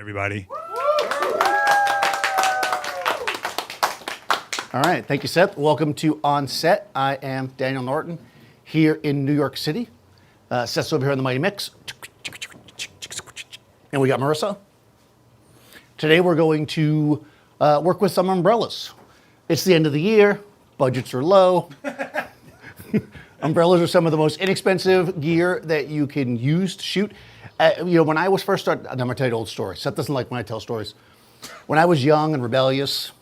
everybody. All right, thank you, Seth. Welcome to OnSet. I am Daniel Norton here in New York City. Seth's over here on the Mighty Mix. And we got Marissa. Today we're going to work with some umbrellas. It's the end of the year, budgets are low. Umbrellas are some of the most inexpensive gear that you can use to shoot. When I was first starting, I'm gonna tell you an old story. Seth doesn't like when I tell stories. When I was young and rebellious,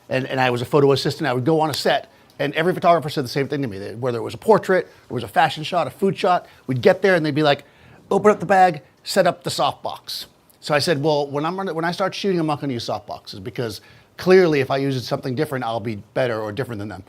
and I was a photo assistant, I would go on a set, and every photographer said the same thing to me. Whether it was a portrait, or it was a fashion shot, a food shot, we'd get there and they'd be like, open up the bag, set up the softbox. So I said, well, when I start shooting, I'm not gonna use softboxes because clearly if I use something different, I'll be better or different than them.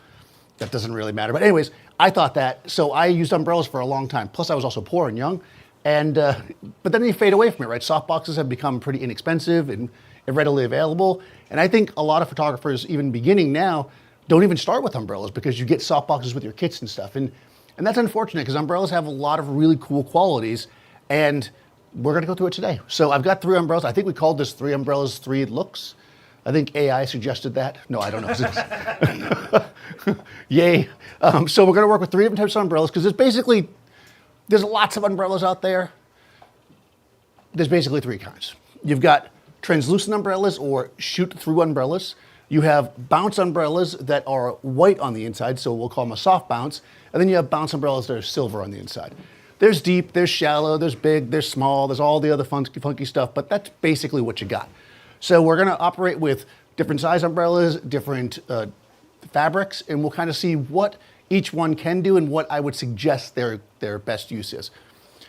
That doesn't really matter. But anyways, I thought that, so I used umbrellas for a long time. Plus I was also poor and young. And but then they fade away from it, right? Softboxes have become pretty inexpensive and readily available. And I think a lot of photographers, even beginning now, don't even start with umbrellas because you get softboxes with your kits and stuff. And that's unfortunate because umbrellas have a lot of really cool qualities. And we're gonna go through it today. So I've got 3 umbrellas. I think we called this 3 umbrellas, 3 looks. I think AI suggested that. No, I don't know. Yay. So we're gonna work with 3 different types of umbrellas because there's lots of umbrellas out there. There's basically 3 kinds. You've got translucent umbrellas or shoot-through umbrellas. You have bounce umbrellas that are white on the inside, so we'll call them a soft bounce. And then you have bounce umbrellas that are silver on the inside. There's deep, there's shallow, there's big, there's small, there's all the other funky stuff, but that's basically what you got. So we're gonna operate with different size umbrellas, different fabrics, and we'll kind of see what each one can do and what I would suggest their best use is.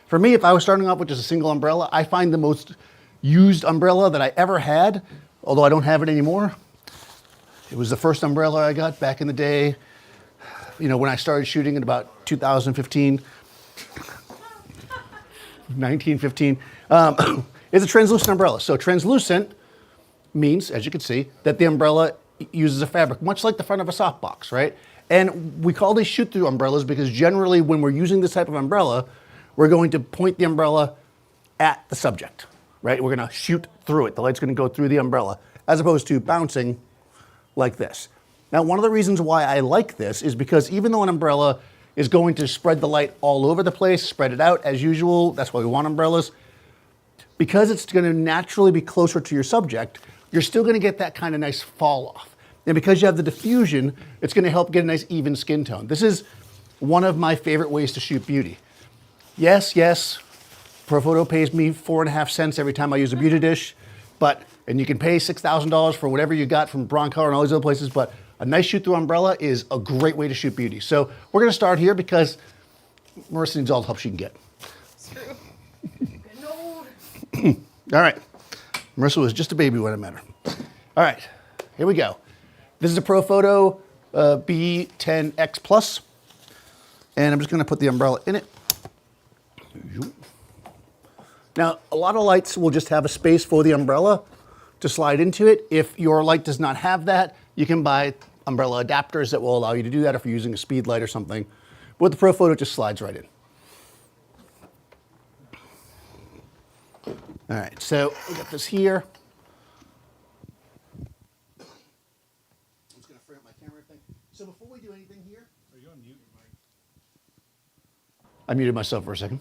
For me, if I was starting off with just a single umbrella, I find the most used umbrella that I ever had, although I don't have it anymore. It was the first umbrella I got back in the day, when I started shooting in about 2015, 1915. It's a translucent umbrella. So translucent means, as you can see, that the umbrella uses a fabric, much like the front of a softbox, right? And we call these shoot-through umbrellas because generally when we're using this type of umbrella, we're going to point the umbrella at the subject, right? We're gonna shoot through it. The light's gonna go through the umbrella, as opposed to bouncing like this. Now, one of the reasons why I like this is because even though an umbrella is going to spread the light all over the place, spread it out as usual, that's why we want umbrellas, because it's gonna naturally be closer to your subject, you're still gonna get that kind of nice fall off. And because you have the diffusion, it's gonna help get a nice even skin tone. This is one of my favorite ways to shoot beauty. Yes, Profoto pays me 4.5 cents every time I use a beauty dish, and you can pay $6,000 for whatever you got from Broncolor and all these other places, but a nice shoot-through umbrella is a great way to shoot beauty. So we're gonna start here because Marissa needs all the help she can get. It's true. All right, Marissa was just a baby when I met her. All right, here we go. This is a Profoto B10x Plus, and I'm just gonna put the umbrella in it. Now, a lot of lights will just have a space for the umbrella to slide into it. If your light does not have that, you can buy umbrella adapters that will allow you to do that if you're using a speed light or something. But with the Profoto, it just slides right in. All right, so we got this here. I'm just gonna frame up my camera thing. So before we do anything here, Are you on mute, Mike? I muted myself for a second.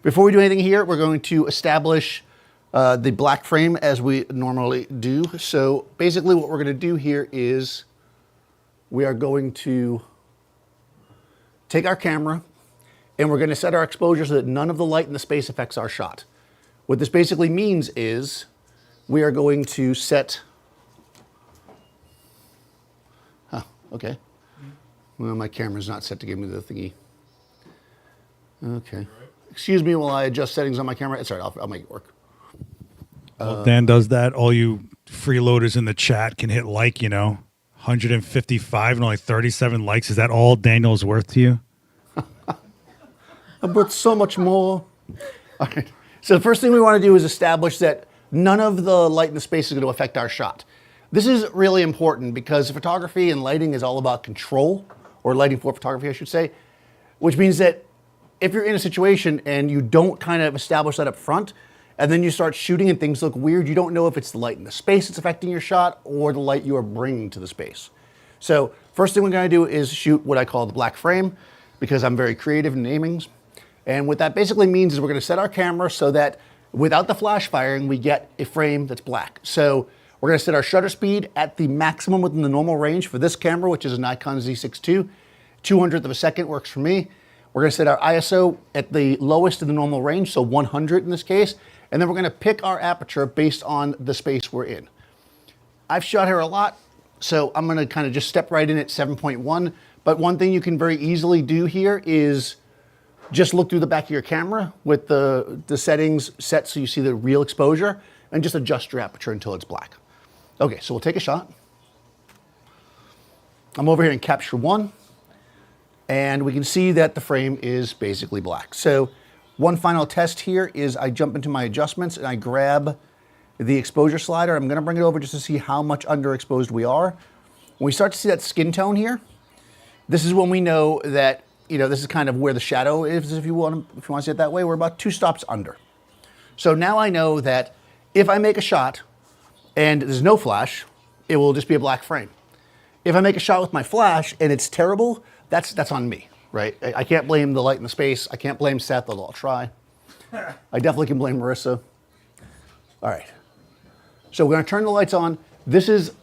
Before we do anything here, we're going to establish the black frame as we normally do. So basically what we're going to do here is we are going to take our camera and we're going to set our exposure so that none of the light in the space affects our shot. What this basically means is we are going to set, okay. Well, my camera's not set to give me the thingy. Okay. Excuse me while I adjust settings on my camera. It's all right, I'll make it work. Well, Dan does that. All you freeloaders in the chat can hit 155 and only 37 likes. Is that all Daniel's worth to you? But so much more. All right. So the first thing we want to do is establish that none of the light in the space is going to affect our shot. This is really important because photography and lighting is all about control, or lighting for photography, I should say, which means that if you're in a situation and you don't kind of establish that up front, and then you start shooting and things look weird, you don't know if it's the light in the space that's affecting your shot or the light you are bringing to the space. So first thing we're gonna do is shoot what I call the black frame, because I'm very creative in namings. And what that basically means is we're gonna set our camera so that without the flash firing, we get a frame that's black. So we're gonna set our shutter speed at the maximum within the normal range for this camera, which is a Nikon Z6ii. 200th of a second works for me. We're gonna set our ISO at the lowest in the normal range, so 100 in this case. And then we're gonna pick our aperture based on the space we're in. I've shot here a lot, so I'm gonna kind of just step right in at 7.1. But one thing you can very easily do here is just look through the back of your camera with the settings set so you see the real exposure and just adjust your aperture until it's black. Okay, so we'll take a shot. I'm over here in capture 1, and we can see that the frame is basically black. So one final test here is I jump into my adjustments and I grab the exposure slider. I'm gonna bring it over just to see how much underexposed we are. When we start to see that skin tone here, this is when we know that, this is kind of where the shadow is, if you want to see it that way. We're about 2 stops under. So now I know that if I make a shot and there's no flash, it will just be a black frame. If I make a shot with my flash and it's terrible, that's on me. Right? I can't blame the light in the space. I can't blame Seth, although I'll try. I definitely can blame Marissa. All right. So we're going to turn the lights on. This is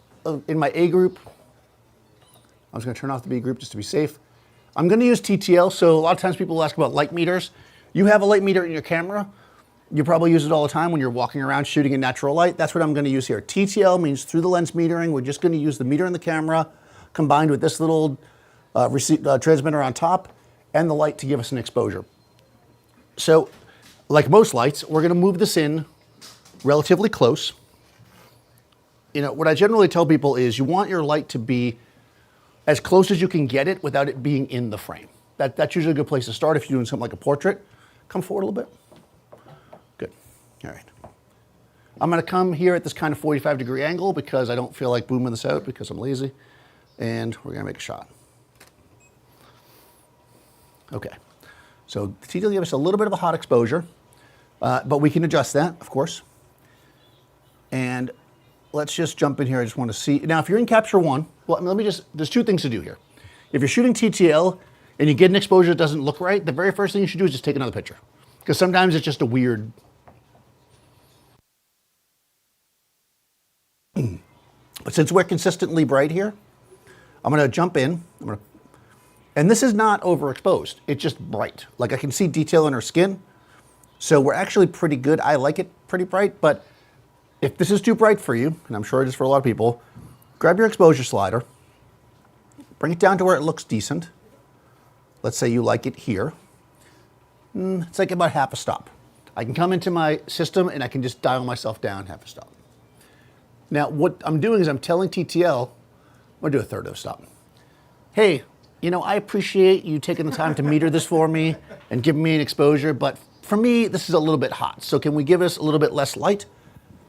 in my A group. I was going to turn off the B group just to be safe. I'm going to use TTL. So a lot of times people ask about light meters. You have a light meter in your camera. You probably use it all the time when you're walking around shooting in natural light. That's what I'm going to use here. TTL means through the lens metering. We're just going to use the meter in the camera combined with this little transmitter on top and the light to give us an exposure. So like most lights, we're gonna move this in relatively close. What I generally tell people is you want your light to be as close as you can get it without it being in the frame. That's usually a good place to start if you're doing something like a portrait. Come forward a little bit. Good, all right. I'm gonna come here at this kind of 45-degree angle because I don't feel like booming this out because I'm lazy. And we're gonna make a shot. Okay, so the TTL gave us a little bit of a hot exposure, but we can adjust that, of course. And let's just jump in here. I just want to see. Now, if you're in capture 1, well, there's 2 things to do here. If you're shooting TTL and you get an exposure that doesn't look right, the very first thing you should do is just take another picture. Because sometimes it's just a weird. But since we're consistently bright here, I'm going to jump in. And this is not overexposed. It's just bright. Like I can see detail in her skin. So we're actually pretty good. I like it pretty bright, but if this is too bright for you, and I'm sure it is for a lot of people, grab your exposure slider, bring it down to where it looks decent. Let's say you like it here. It's like about half a stop. I can come into my system and I can just dial myself down half a stop. Now what I'm doing is I'm telling TTL, I'm gonna do a third of a stop. Hey, I appreciate you taking the time to meter this for me and giving me an exposure, but for me, this is a little bit hot. So can we give us a little bit less light?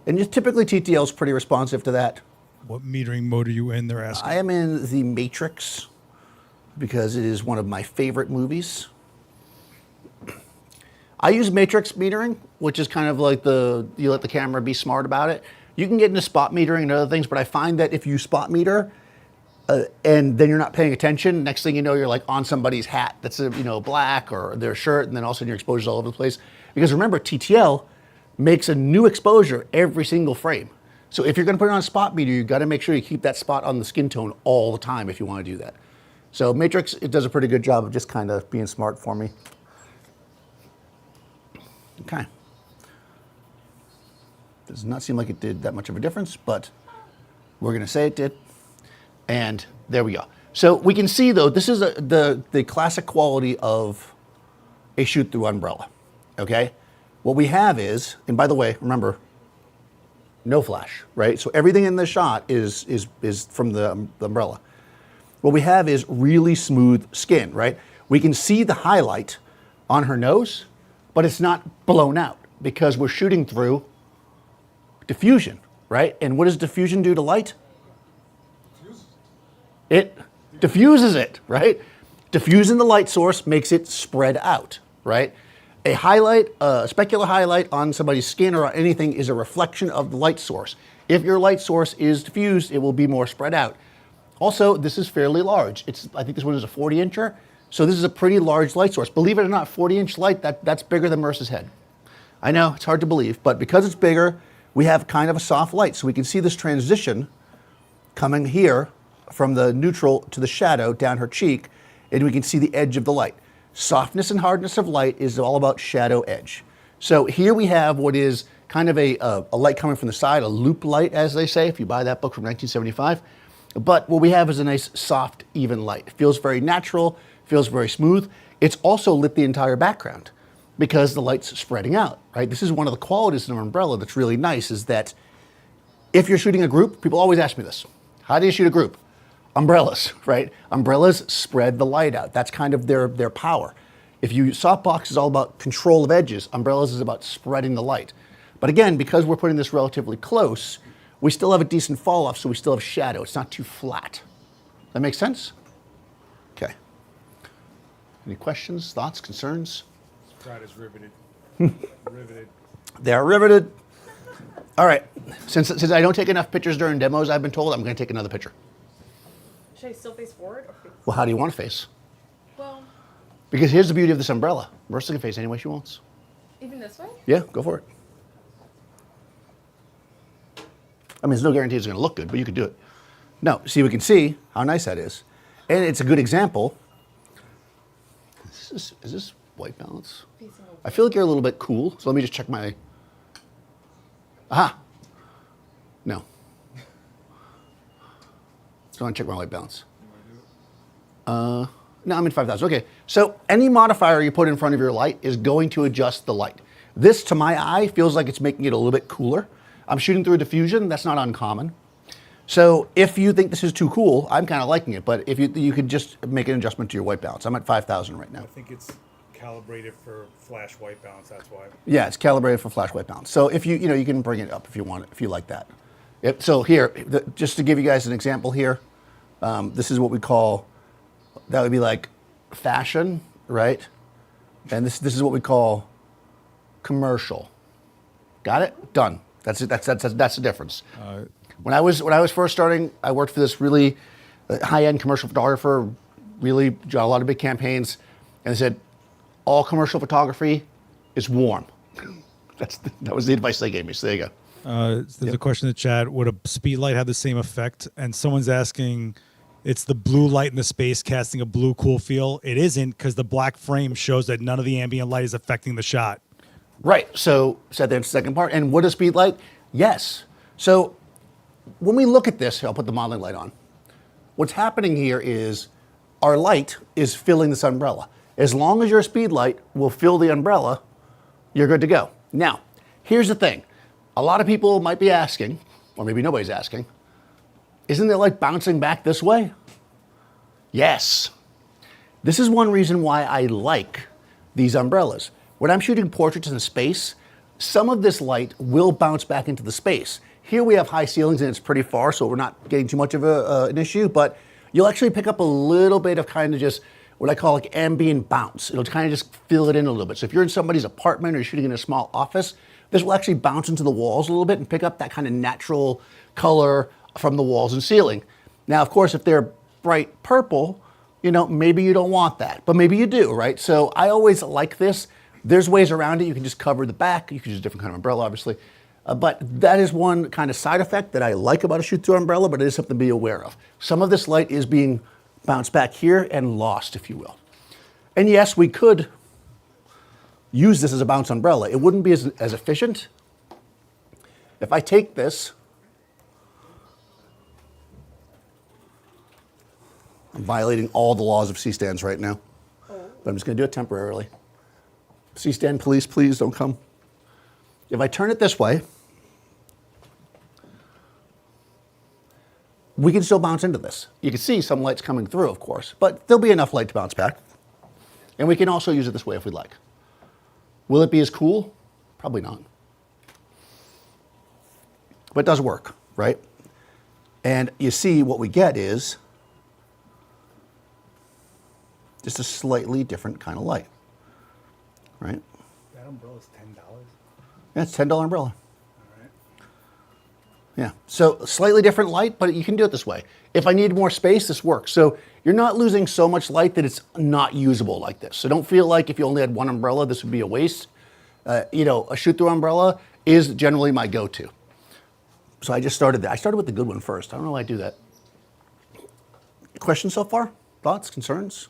And typically TTL is pretty responsive to that. What metering mode are you in, they're asking? I am in the Matrix because it is one of my favorite movies. I use matrix metering, which is kind of like you let the camera be smart about it. You can get into spot metering and other things, but I find that if you spot meter, and then you're not paying attention, next thing you know, you're like on somebody's hat that's black or their shirt, and then all of a sudden your exposure's all over the place. Because remember, TTL makes a new exposure every single frame. So if you're gonna put it on a spot meter, you gotta make sure you keep that spot on the skin tone all the time if you wanna do that. So Matrix, it does a pretty good job of just kind of being smart for me. Okay. Does not seem like it did that much of a difference, but we're gonna say it did. And there we go. So we can see though, this is the classic quality of a shoot through umbrella, okay? What we have is, and by the way, remember, no flash, right? So everything in the shot is from the umbrella. What we have is really smooth skin, right? We can see the highlight on her nose, but it's not blown out because we're shooting through diffusion, right? And what does diffusion do to light? It diffuses it, right? Diffusing the light source makes it spread out, right? A highlight, a specular highlight on somebody's skin or on anything is a reflection of the light source. If your light source is diffused, it will be more spread out. Also, this is fairly large. I think this one is a 40-incher, so this is a pretty large light source. Believe it or not, 40-inch light, that's bigger than Merce's head. I know, it's hard to believe, but because it's bigger, we have kind of a soft light, so we can see this transition coming here from the neutral to the shadow down her cheek, and we can see the edge of the light. Softness and hardness of light is all about shadow edge. So here we have what is kind of a light coming from the side, a loop light, as they say, if you buy that book from 1975. But what we have is a nice, soft, even light. It feels very natural, feels very smooth. It's also lit the entire background because the light's spreading out, right? This is one of the qualities of an umbrella that's really nice, is that if you're shooting a group, people always ask me this, how do you shoot a group? Umbrellas, right? Umbrellas spread the light out. That's kind of their power. If you softbox is all about control of edges, umbrellas is about spreading the light. But again, because we're putting this relatively close, we still have a decent fall off, so we still have shadow. It's not too flat. That makes sense? Okay. Any questions, thoughts, concerns? This crowd is riveted. Riveted. They're riveted. All right. Since I don't take enough pictures during demos, I've been told, I'm going to take another picture. Should I still face forward or face? Well, how do you want to face? Well, Because here's the beauty of this umbrella. Marissa can face any way she wants. even this way? Yeah, go for it. I mean, there's no guarantee it's going to look good, but you could do it. No, see, we can see how nice that is. And it's a good example. Is this white balance? Facing away. I feel like you're a little bit cool, so let me just check my... Aha! No. So I want to check my white balance. No, I'm in 5,000. Okay, so any modifier you put in front of your light is going to adjust the light. This, to my eye, feels like it's making it a little bit cooler. I'm shooting through a diffusion. That's not uncommon. So if you think this is too cool, I'm kind of liking it. But if you could just make an adjustment to your white balance. I'm at 5,000 right now. I think it's calibrated for flash white balance. That's why. Yeah, it's calibrated for flash white balance. So if you can bring it up if you want it, if you like that. So here, just to give you guys an example here, this is what we call, that would be like fashion, right? And this is what we call commercial. Got it? Done. That's it. That's the difference. When I was first starting, I worked for this really high-end commercial photographer, really got a lot of big campaigns, and they said, all commercial photography is warm. That was the advice they gave me, so there you go. There's a question in the chat. Would a speed light have the same effect? And someone's asking, it's the blue light in the space casting a blue cool feel. It isn't, because the black frame shows that none of the ambient light is affecting the shot. Right, so that's the second part. And what is speed light? Yes. So when we look at this, I'll put the modeling light on. What's happening here is our light is filling this umbrella. As long as your speed light will fill the umbrella, you're good to go. Now, here's the thing. A lot of people might be asking, or maybe nobody's asking, isn't the light bouncing back this way? Yes. This is one reason why I like these umbrellas. When I'm shooting portraits in space, some of this light will bounce back into the space. Here we have high ceilings and it's pretty far, so we're not getting too much of an issue, but you'll actually pick up a little bit of kind of just what I call like ambient bounce. It'll kind of just fill it in a little bit. So if you're in somebody's apartment or you're shooting in a small office, this will actually bounce into the walls a little bit and pick up that kind of natural color from the walls and ceiling. Now, of course, if they're bright purple, maybe you don't want that, but maybe you do, right? So I always like this. There's ways around it. You can just cover the back. You can use a different kind of umbrella, obviously. But that is one kind of side effect that I like about a shoot-through umbrella, but it is something to be aware of. Some of this light is being bounced back here and lost, if you will. And yes, we could use this as a bounce umbrella. It wouldn't be as efficient. If I take this, I'm violating all the laws of C-stands right now, but I'm just going to do it temporarily. C-stand police, please don't come. If I turn it this way, we can still bounce into this. You can see some light's coming through, of course, but there'll be enough light to bounce back. And we can also use it this way if we'd like. Will it be as cool? Probably not. But it does work, right? And you see what we get is just a slightly different kind of light. right? That umbrella's $10. Yeah, it's $10 umbrella. Yeah, so slightly different light, but you can do it this way. If I need more space, this works. So you're not losing so much light that it's not usable like this. So don't feel like if you only had one umbrella, this would be a waste. You know, a shoot-through umbrella is generally my go-to. So I just started that. I started with the good one first. I don't know why I do that. Questions so far? Thoughts, concerns?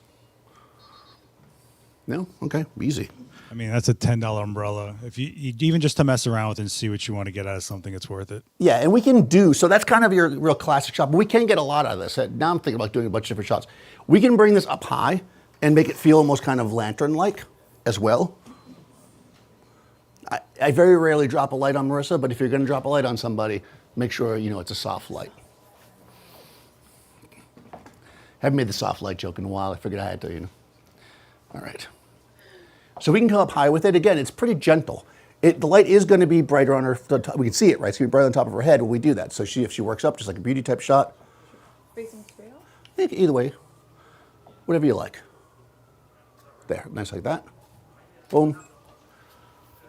No? Okay, easy. I mean, that's a $10 umbrella. If you even just to mess around with and see what you want to get out of something, it's worth it. Yeah, and we can do, so that's kind of your real classic shot, but we can get a lot out of this. Now I'm thinking about doing a bunch of different shots. We can bring this up high and make it feel almost kind of lantern-like as well. I very rarely drop a light on Marissa, but if you're going to drop a light on somebody, make sure you know it's a soft light. Haven't made the soft light joke in a while. I figured I had to, you know. All right. So we can come up high with it. Again, it's pretty gentle. The light is going to be brighter on her. We can see it, right? It's going to be brighter on top of her head when we do that. So if she works up, just like a beauty type shot. Facing straight off? Either way, whatever you like. There, nice like that. Boom.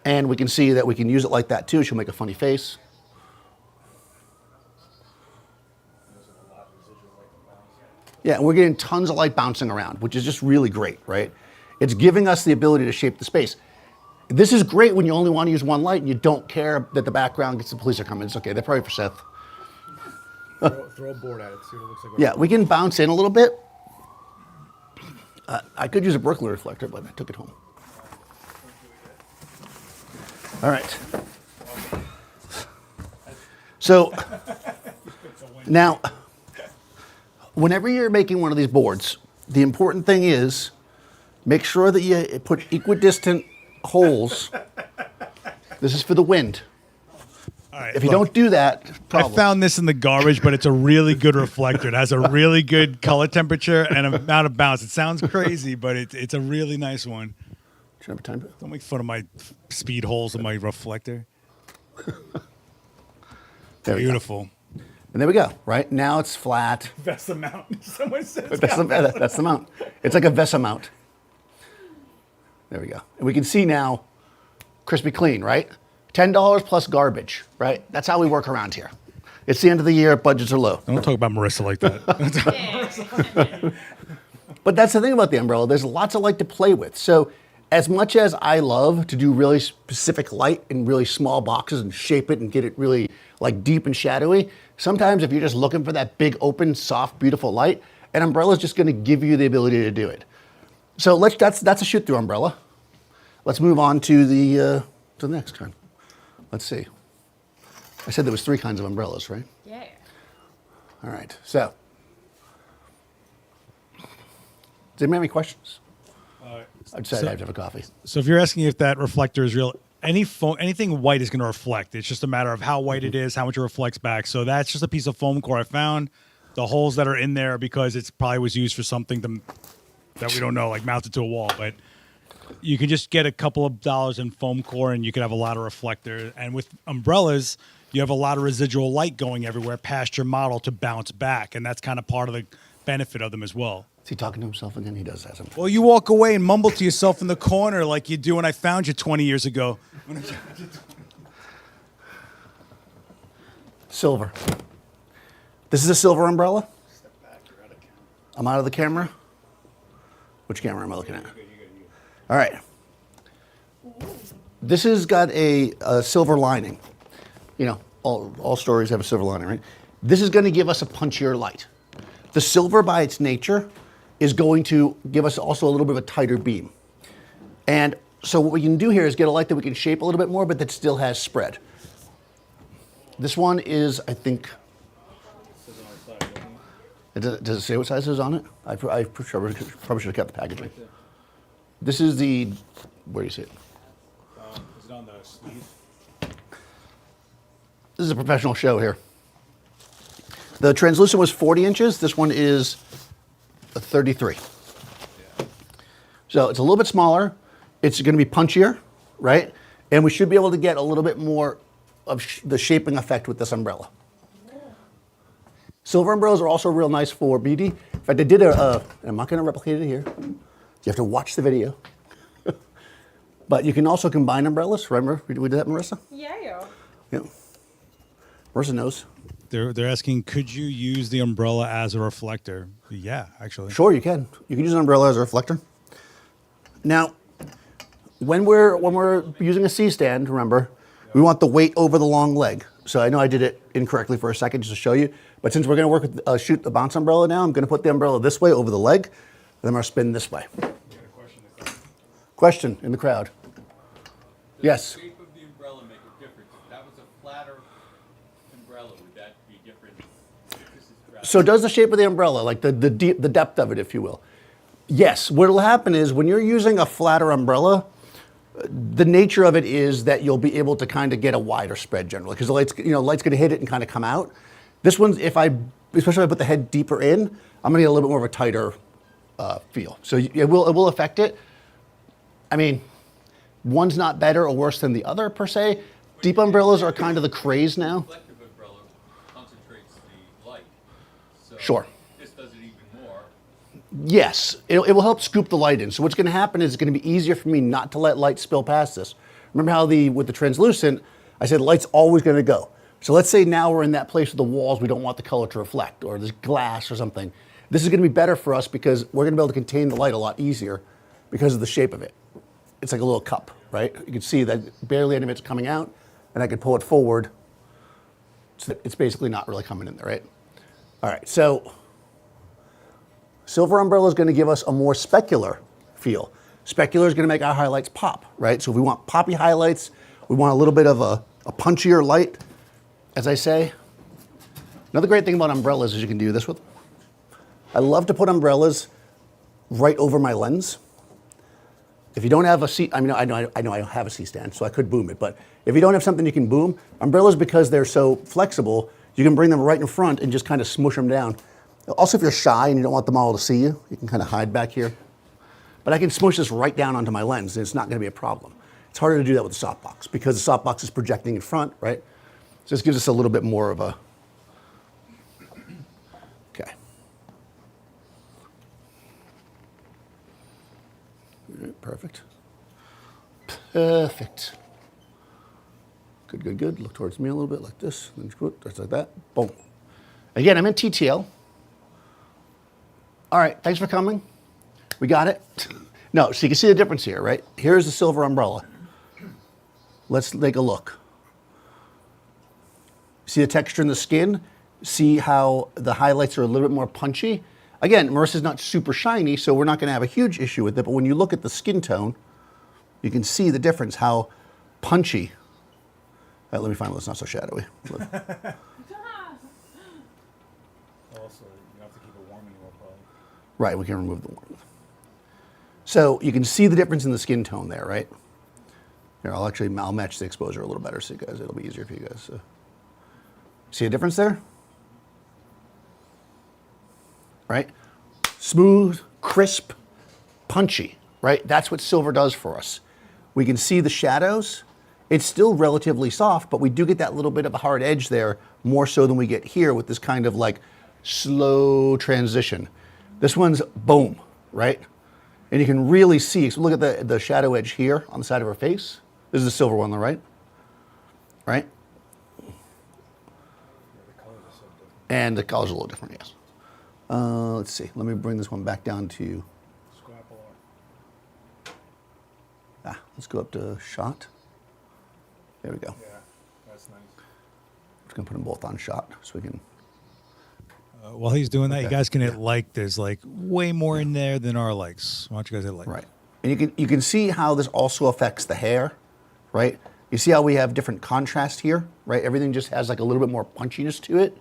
And we can see that we can use it like that too. She'll make a funny face. Yeah, and we're getting tons of light bouncing around, which is just really great, right? It's giving us the ability to shape the space. This is great when you only want to use one light and you don't care that the background gets the police are coming. It's okay, they're probably for Seth. Throw a board at it, see what it looks like. Yeah, we can bounce in a little bit. I could use a Brooklyn reflector, but I took it home. All right. So now, whenever you're making one of these boards, the important thing is make sure that you put equidistant holes. This is for the wind. All right, If you don't do that, problem. I found this in the garbage, but it's a really good reflector. It has a really good color temperature and amount of bounce. It sounds crazy, but it's a really nice one. Should I have time? Don't make fun of my speed holes in my reflector. There we go. Beautiful. And there we go, right? Now it's flat. That's the mount. Someone says That's the mount. It's like a VESA mount. There we go. And we can see now, crispy clean, right? $10 plus garbage, right? That's how we work around here. It's the end of the year, budgets are low. Don't talk about Marissa like that. But that's the thing about the umbrella. There's lots of light to play with. So as much as I love to do really specific light in really small boxes and shape it and get it really like deep and shadowy, sometimes if you're just looking for that big, open, soft, beautiful light, an umbrella is just going to give you the ability to do it. So that's a shoot-through umbrella. Let's move on to the next kind. Let's see. I said there was 3 kinds of umbrellas, right? Yeah. All right. So, does anybody have any questions? I decided I have to have a coffee. So if you're asking if that reflector is real, anything white is going to reflect. It's just a matter of how white it is, how much it reflects back. So that's just a piece of foam core I found. The holes that are in there because it's probably was used for something that we don't know, like mounted to a wall. But you can just get a couple of dollars in foam core and you can have a lot of reflector. And with umbrellas, you have a lot of residual light going everywhere past your model to bounce back. And that's kind of part of the benefit of them as well. Is he talking to himself again? He does that sometimes. Well, you walk away and mumble to yourself in the corner like you do when I found you 20 years ago. Silver. This is a silver umbrella. Step back, you're out of camera. I'm out of the camera. Which camera am I looking at? All right. This has got a silver lining. You know, all stories have a silver lining, right? This is going to give us a punchier light. The silver by its nature is going to give us also a little bit of a tighter beam. And so what we can do here is get a light that we can shape a little bit more, but that still has spread. This one is, I think, does it say what size is on it? I probably should have kept the packaging. This is the, where do you see it? Is it on the sleeve? This is a professional show here. The translucent was 40 inches. This one is a 33. Yeah. So it's a little bit smaller. It's going to be punchier, right? And we should be able to get a little bit more of the shaping effect with this umbrella. Silver umbrellas are also real nice for BD. In fact, I did I'm not going to replicate it here. You have to watch the video. But you can also combine umbrellas. Remember we did that, Marissa? Yeah, yeah. Yeah. Marissa knows. They're asking, could you use the umbrella as a reflector? Yeah, actually. Sure, you can. You can use an umbrella as a reflector. Now, when we're using a C-stand, remember, we want the weight over the long leg. So I know I did it incorrectly for a second just to show you, but since we're going to work with shoot the bounce umbrella now, I'm going to put the umbrella this way over the leg, and then I'm going to spin this way. Question in the crowd. Yes. The shape of the umbrella make a difference. If that was a flatter umbrella, would that be different? So does the shape of the umbrella, like the depth of it, if you will? Yes. What will happen is when you're using a flatter umbrella, the nature of it is that you'll be able to kind of get a wider spread generally because the light's going to hit it and kind of come out. This one's, especially if I put the head deeper in, I'm going to get a little bit more of a tighter feel. So it will affect it. I mean, one's not better or worse than the other per se. Deep umbrellas are kind of the craze now. Reflective umbrella concentrates the light. So Sure. this does it even more. Yes, it will help scoop the light in. So what's going to happen is it's going to be easier for me not to let light spill past this. Remember how with the translucent, I said light's always going to go. So let's say now we're in that place with the walls we don't want the color to reflect, or there's glass or something. This is going to be better for us because we're going to be able to contain the light a lot easier because of the shape of it. It's like a little cup, right? You can see that barely any of it's coming out, and I can pull it forward. So it's basically not really coming in there, right? All right, so silver umbrella is going to give us a more specular feel. Specular is going to make our highlights pop, right? So if we want poppy highlights, we want a little bit of a punchier light, as I say. Another great thing about umbrellas is you can do this with. I love to put umbrellas right over my lens. If you don't have a C, I know I have a C-stand, so I could boom it. But if you don't have something you can boom, umbrellas, because they're so flexible, you can bring them right in front and just kind of smush them down. Also, if you're shy and you don't want the model to see you, you can kind of hide back here. But I can smush this right down onto my lens, and it's not going to be a problem. It's harder to do that with the softbox because the softbox is projecting in front, right? So this gives us a little bit more of a. Okay. All right, perfect. Perfect. Good, good, good. Look towards me a little bit like this. Then just like that. Boom. Again, I'm in TTL. All right, thanks for coming. We got it. No, so you can see the difference here, right? Here's the silver umbrella. Let's take a look. See the texture in the skin? See how the highlights are a little bit more punchy? Again, Marissa's not super shiny, so we're not going to have a huge issue with it, but when you look at the skin tone, you can see the difference, how punchy. All right, let me find one that's not so shadowy. Also, you have to keep it warm anymore, probably. Right, we can remove the warmth. So you can see the difference in the skin tone there, right? Here, I'll match the exposure a little better so you guys, it'll be easier for you guys. So. See a difference there? Right? Smooth, crisp, punchy, right? That's what silver does for us. We can see the shadows. It's still relatively soft, but we do get that little bit of a hard edge there, more so than we get here with this kind of like slow transition. This one's boom, right? And you can really see, so look at the shadow edge here on the side of her face. This is the silver one on the right, right? And the color's a little different, yes. Let's see, let me bring this one back down to, let's go up to shot. There we go. Yeah, that's nice. Just gonna put them both on shot so we can. While he's doing that, Okay. you guys can hit like. There's like way more in there than our likes. Why don't you guys hit like? Right. And you can see how this also affects the hair, right? You see how we have different contrast here, right? Everything just has like a little bit more punchiness to it.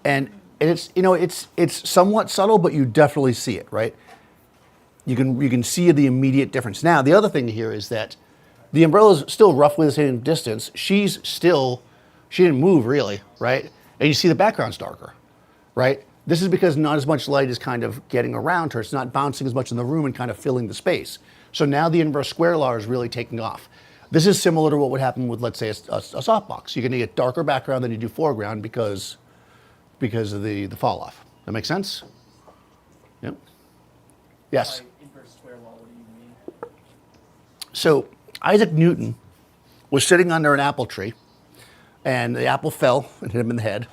And it's, you know, it's somewhat subtle, but you definitely see it, right? You can see the immediate difference. Now, the other thing here is that the umbrella's still roughly the same distance. She didn't move really, right? And you see the background's darker, right? This is because not as much light is kind of getting around her. It's not bouncing as much in the room and kind of filling the space. So now the inverse square law is really taking off. This is similar to what would happen with, let's say, a softbox. You're going to get darker background than you do foreground because of the fall off. That makes sense? Yep. Yes. By inverse square law, what do you mean? So Isaac Newton was sitting under an apple tree, and the apple fell and hit him in the head.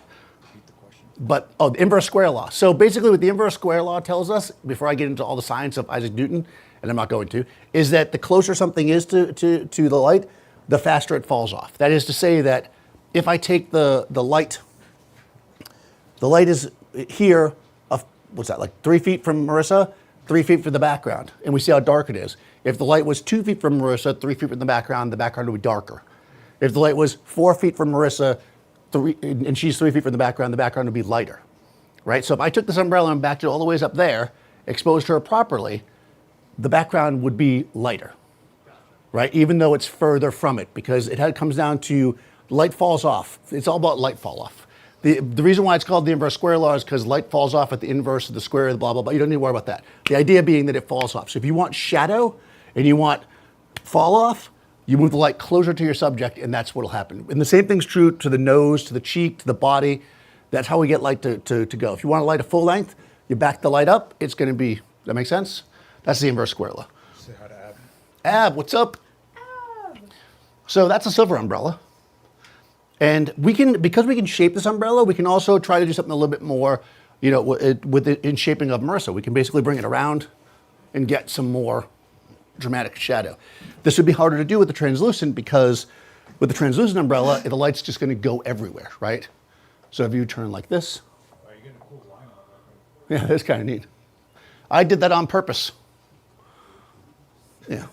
But, the inverse square law. So basically what the inverse square law tells us, before I get into all the science of Isaac Newton, and I'm not going to, is that the closer something is to the light, the faster it falls off. That is to say that if I take the light is here, what's that, like 3 feet from Marissa, 3 feet from the background, and we see how dark it is. If the light was 2 feet from Marissa, 3 feet from the background would be darker. If the light was 4 feet from Marissa, and she's 3 feet from the background would be lighter, right? So if I took this umbrella and backed it all the ways up there, exposed her properly, the background would be lighter, right? Even though it's further from it, because it comes down to light falls off. It's all about light fall off. The reason why it's called the inverse square law is because light falls off at the inverse of the square of the blah, blah, blah. You don't need to worry about that. The idea being that it falls off. So if you want shadow and you want fall off, you move the light closer to your subject, and that's what'll happen. And the same thing's true to the nose, to the cheek, to the body. That's how we get light to go. If you want to light a full length, you back the light up, it's going to be, that make sense? That's the inverse square law. Say hi to Ab. Ab, what's up? Ab. So that's a silver umbrella. And because we can shape this umbrella, we can also try to do something a little bit more, in shaping of Marissa. We can basically bring it around and get some more dramatic shadow. This would be harder to do with the translucent because with the translucent umbrella, the light's just going to go everywhere, right? So if you turn like this, Are you getting a cool line on yeah, that's kind of neat. I did that on purpose. Yeah.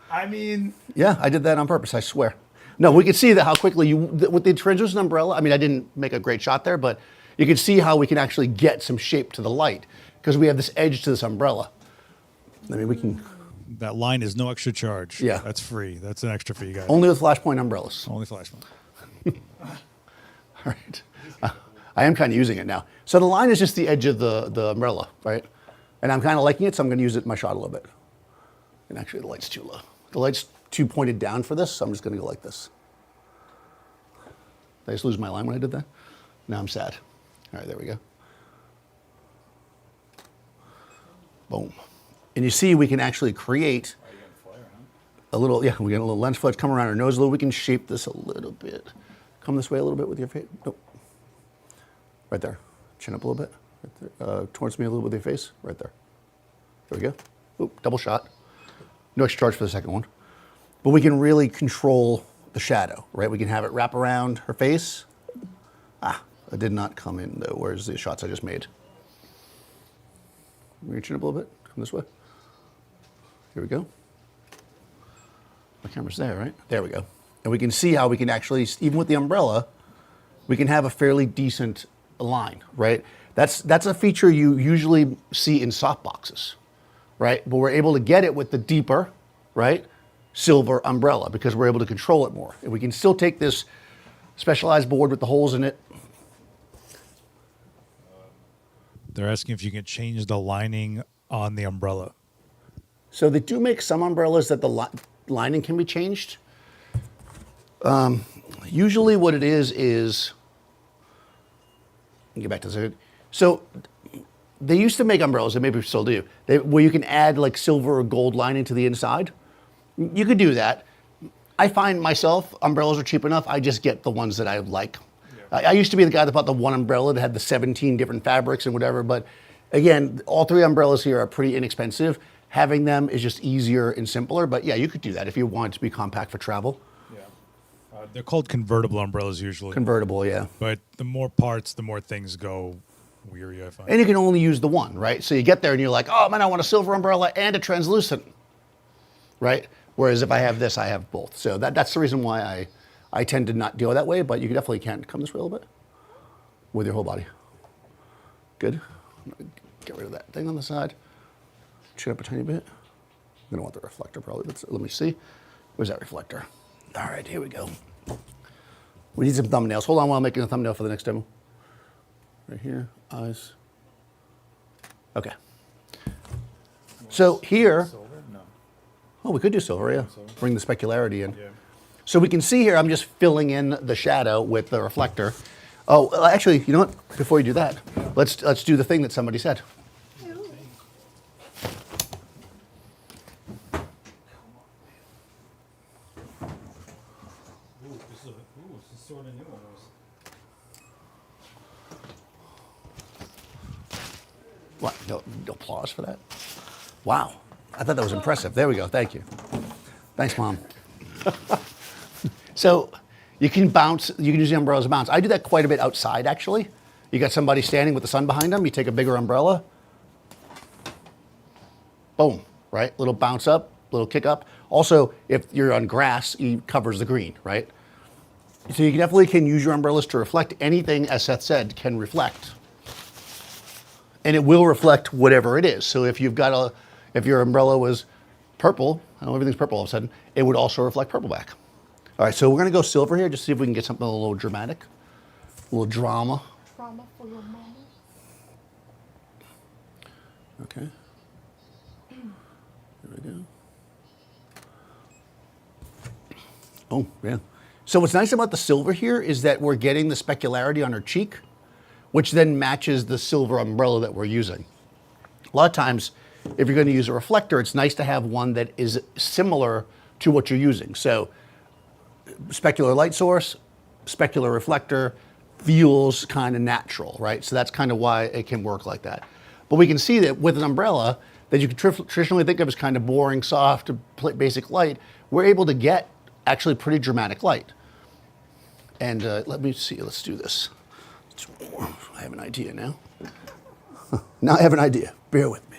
I mean, Yeah, I did that on purpose, I swear. No, we could see that how quickly with the translucent umbrella, I mean, I didn't make a great shot there, but you can see how we can actually get some shape to the light because we have this edge to this umbrella. I mean, we can, that line is no extra charge. Yeah. That's free. That's an extra for you guys. only with flashpoint umbrellas. Only flash one. All right. I am kind of using it now. So the line is just the edge of the umbrella, right? And I'm kind of liking it, so I'm going to use it in my shot a little bit. And actually, the light's too low. The light's too pointed down for this, so I'm just going to go like this. Did I just lose my line when I did that? Now I'm sad. All right, there we go. Boom. And you see we can actually create a little, yeah, we get a little lens flare, come around our nose a little. We can shape this a little bit. Come this way a little bit with your face. Nope. Right there. Chin up a little bit. Right there. Towards me a little with your face. Right there. There we go. Oop, double shot. No extra charge for the second one. But we can really control the shadow, right? We can have it wrap around her face. Ah, it did not come in though. Where's the shots I just made? Reach it up a little bit. Come this way. Here we go. My camera's there, right? There we go. And we can see how we can actually, even with the umbrella, we can have a fairly decent line, right? That's a feature you usually see in softboxes, right? But we're able to get it with the deeper, right, silver umbrella because we're able to control it more. And we can still take this specialized board with the holes in it. They're asking if you can change the lining on the umbrella. So they do make some umbrellas that the lining can be changed. Usually what it is, get back to this. So they used to make umbrellas, and maybe still do, where you can add like silver or gold lining to the inside. You could do that. I find myself, umbrellas are cheap enough, I just get the ones that I like. I used to be the guy that bought the one umbrella that had the 17 different fabrics and whatever, but again, all three umbrellas here are pretty inexpensive. Having them is just easier and simpler, but yeah, you could do that if you want it to be compact for travel. Yeah. They're called convertible umbrellas usually. Convertible, yeah. But the more parts, the more things go weary, I find. And you can only use the one, right? So you get there and you're like, oh man, I want a silver umbrella and a translucent, right? Whereas if I have this, I have both. So that's the reason why I tend to not do it that way, but you definitely can come this way a little bit with your whole body. Good. Get rid of that thing on the side. Chin up a tiny bit. I'm gonna want the reflector probably, but let me see. Where's that reflector? All right, here we go. We need some thumbnails. Hold on while I'm making a thumbnail for the next demo. Right here, eyes. Okay. So here, oh, we could do silver, yeah. Bring the specularity in. Yeah. So we can see here, I'm just filling in the shadow with the reflector. Oh, well, actually, you know what? Before you do that, let's do the thing that somebody said. Sort of new almost. What? No applause for that? Wow. I thought that was impressive. There we go. Thank you. Thanks, Mom. So you can bounce, you can use the umbrella as a bounce. I do that quite a bit outside, actually. You got somebody standing with the sun behind them, you take a bigger umbrella. Boom, right? Little bounce up, little kick up. Also, if you're on grass, it covers the green, right? So you definitely can use your umbrellas to reflect anything, as Seth said, can reflect. And it will reflect whatever it is. So if you've got if your umbrella was purple, everything's purple all of a sudden, it would also reflect purple back. All right, so we're gonna go silver here, just to see if we can get something a little dramatic, a little drama. Drama for your mama. Okay. There we go. Oh, yeah. So what's nice about the silver here is that we're getting the specularity on her cheek, which then matches the silver umbrella that we're using. A lot of times, if you're going to use a reflector, it's nice to have one that is similar to what you're using. So specular light source, specular reflector feels kind of natural, right? So that's kind of why it can work like that. But we can see that with an umbrella that you could traditionally think of as kind of boring, soft, basic light, we're able to get actually pretty dramatic light. And let me see, let's do this. I have an idea now. Now I have an idea, bear with me.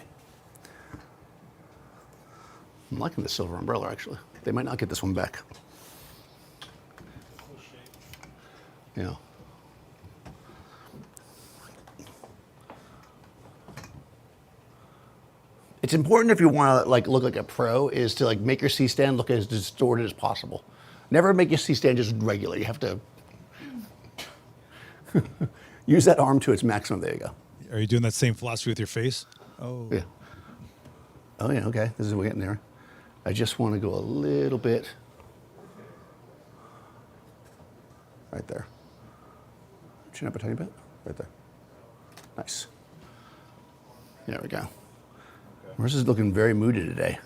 I'm liking the silver umbrella, actually. They might not get this one back. Yeah. It's important if you want to look like a pro is to make your C-stand look as distorted as possible. Never make your C-stand just regular. You have to use that arm to its maximum. There you go. Are you doing that same philosophy with your face? Oh. Yeah. Oh yeah, okay. This is we're getting there. I just want to go a little bit right there. Chin up a tiny bit. Right there. Nice. There we go. Yours is looking very moody today.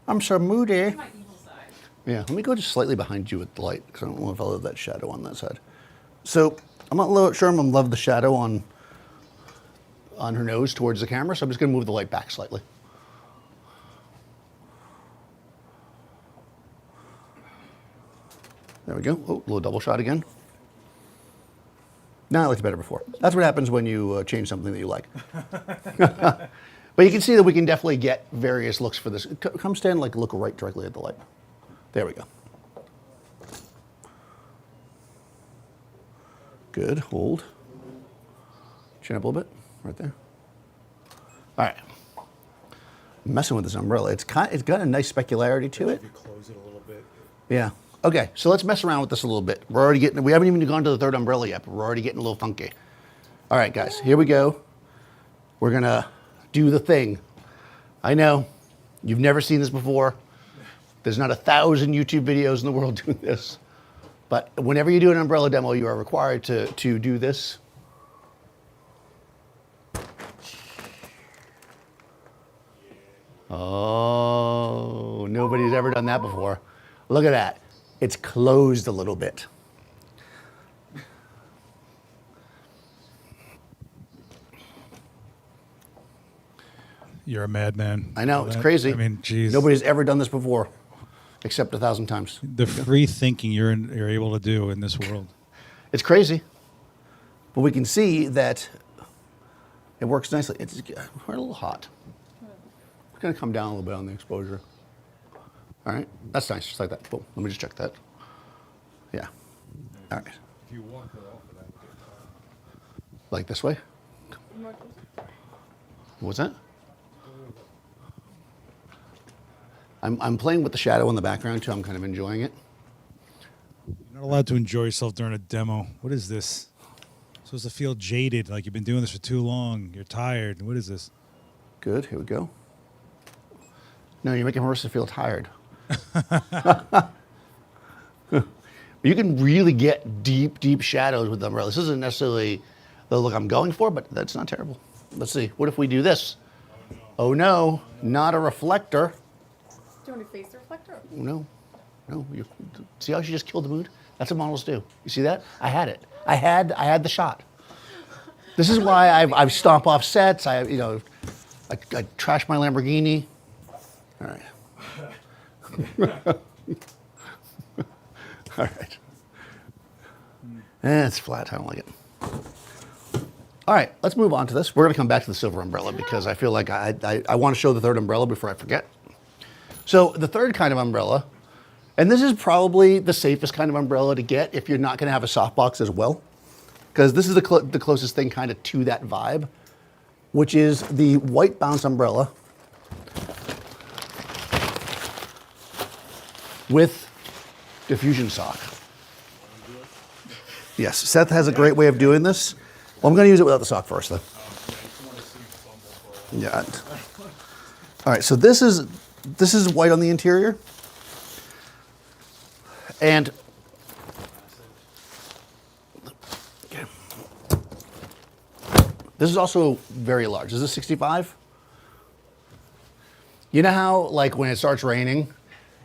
I'm so moody. My evil side. Yeah, let me go just slightly behind you with the light because I don't know if I love that shadow on that side. So I'm not sure I'm gonna love the shadow on her nose towards the camera, so I'm just gonna move the light back slightly. There we go. Oh, a little double shot again. Now I liked it better before. That's what happens when you change something that you like. But you can see that we can definitely get various looks for this. Come stand, look right directly at the light. There we go. Good, hold. Chin up a little bit, right there. All right. I'm messing with this umbrella. It's got a nice specularity to it. If you close it a little bit. Yeah. Okay, so let's mess around with this a little bit. We haven't even gone to the third umbrella yet, but we're already getting a little funky. All right, guys, here we go. We're gonna do the thing. I know, you've never seen this before. There's not 1,000 YouTube videos in the world doing this. But whenever you do an umbrella demo, you are required to do this. Oh, nobody's ever done that before. Look at that. It's closed a little bit. You're a madman. I know, it's crazy. I mean, geez. Nobody's ever done this before, except 1,000 times. The free thinking you're able to do in this world. It's crazy, but we can see that it works nicely. We're a little hot. It's gonna come down a little bit on the exposure. All right, that's nice, just like that. Boom, let me just check that. Yeah, all right. If you walk her off of that, Like this way? More close. What's that? I'm playing with the shadow in the background too. I'm kind of enjoying it. You're not allowed to enjoy yourself during a demo. What is this? You're supposed to feel jaded, like you've been doing this for too long. You're tired. What is this? Good, here we go. No, you're making Marissa feel tired. You can really get deep, deep shadows with the umbrella. This isn't necessarily the look I'm going for, but that's not terrible. Let's see. What if we do this? Oh no, not a reflector. Do you want to face the reflector? No, no. See how she just killed the mood? That's what models do. You see that? I had it. I had the shot. This is why I've stomp off sets. I trash my Lamborghini. All right. All right. It's flat. I don't like it. All right, let's move on to this. We're going to come back to the silver umbrella because I feel like I want to show the third umbrella before I forget. So the third kind of umbrella, and this is probably the safest kind of umbrella to get if you're not going to have a softbox as well, because this is the closest thing kind of to that vibe, which is the white bounce umbrella with diffusion sock. Yes, Seth has a great way of doing this. Well, I'm going to use it without the sock first, though. Yeah. All right, so this is white on the interior, and okay. This is also very large. Is this 65? You know how, like, when it starts raining,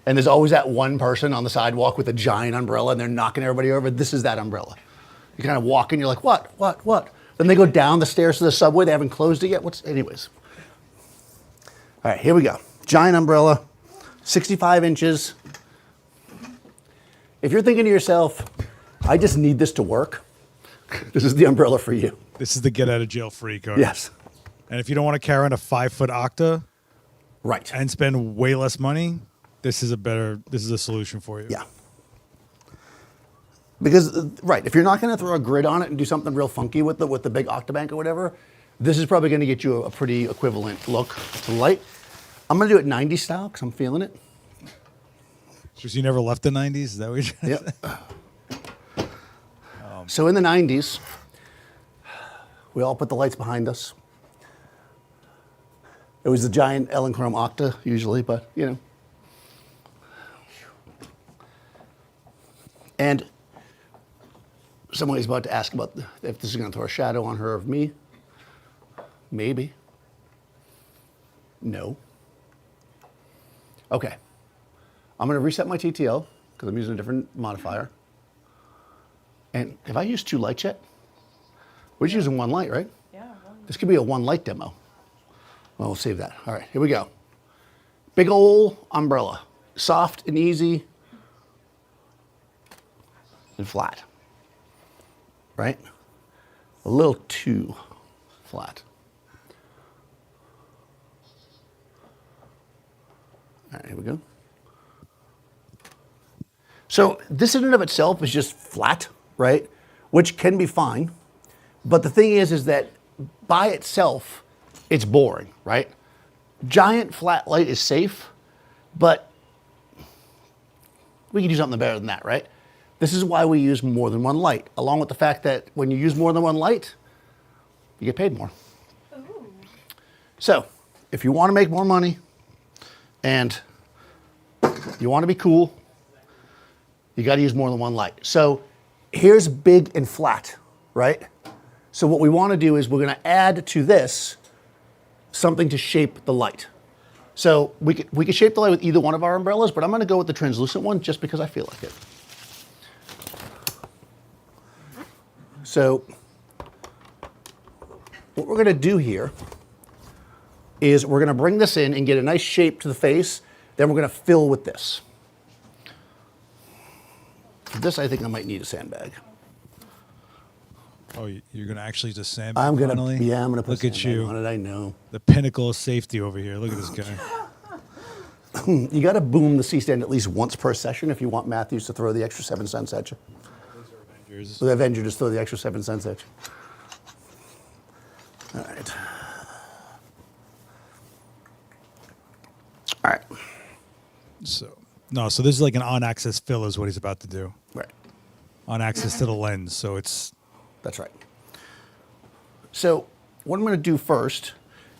and there's always that one person on the sidewalk with a giant umbrella, and they're knocking everybody over? This is that umbrella. You kind of walk in, you're like, what? Then they go down the stairs to the subway. They haven't closed it yet. Anyways. All right, here we go. Giant umbrella, 65 inches. If you're thinking to yourself, I just need this to work, this is the umbrella for you. This is the get out of jail free card. Yes. And if you don't want to carry on a 5-foot Octa Right. and spend way less money, this is a solution for you. Yeah. Because, right, if you're not going to throw a grid on it and do something real funky with the big Octabank or whatever, this is probably going to get you a pretty equivalent look to the light. I'm going to do it 90 style because I'm feeling it. Because you never left the 90s? Is that what you're Yep. So in the 90s, we all put the lights behind us. It was the giant Elinchrom Octa usually, but, you know. And somebody's about to ask about if this is going to throw a shadow on her or me. Maybe. No. Okay. I'm going to reset my TTL because I'm using a different modifier. And have I used two lights yet? We're just using one light, right? Yeah. This could be a one light demo. Well, we'll save that. All right, here we go. Big ol' umbrella. Soft and easy and flat. Right? A little too flat. All right, here we go. So this in and of itself is just flat, right? Which can be fine. But the thing is that by itself, it's boring, right? Giant flat light is safe, but we can do something better than that, right? This is why we use more than one light, along with the fact that when you use more than one light, you get paid more. Ooh. So if you want to make more money and you want to be cool, you got to use more than one light. So here's big and flat, right? So what we want to do is we're going to add to this something to shape the light. So we could shape the light with either one of our umbrellas, but I'm going to go with the translucent one just because I feel like it. So what we're going to do here is we're going to bring this in and get a nice shape to the face. Then we're going to fill with this. For this, I think I might need a sandbag. Oh, you're going to actually just sandbag I'm gonna, finally? yeah, I'm gonna put Look at sandbag you. on it. I know. The pinnacle of safety over here. Look at this guy. You got to boom the C-stand at least once per session if you want Matthews to throw the extra 7 cents at you. Avengers. So the Avenger just throw the extra 7 cents at you. All right. All right. So this is like an on-axis fill is what he's about to do. Right. On-axis to the lens, so it's... That's right. So what I'm going to do first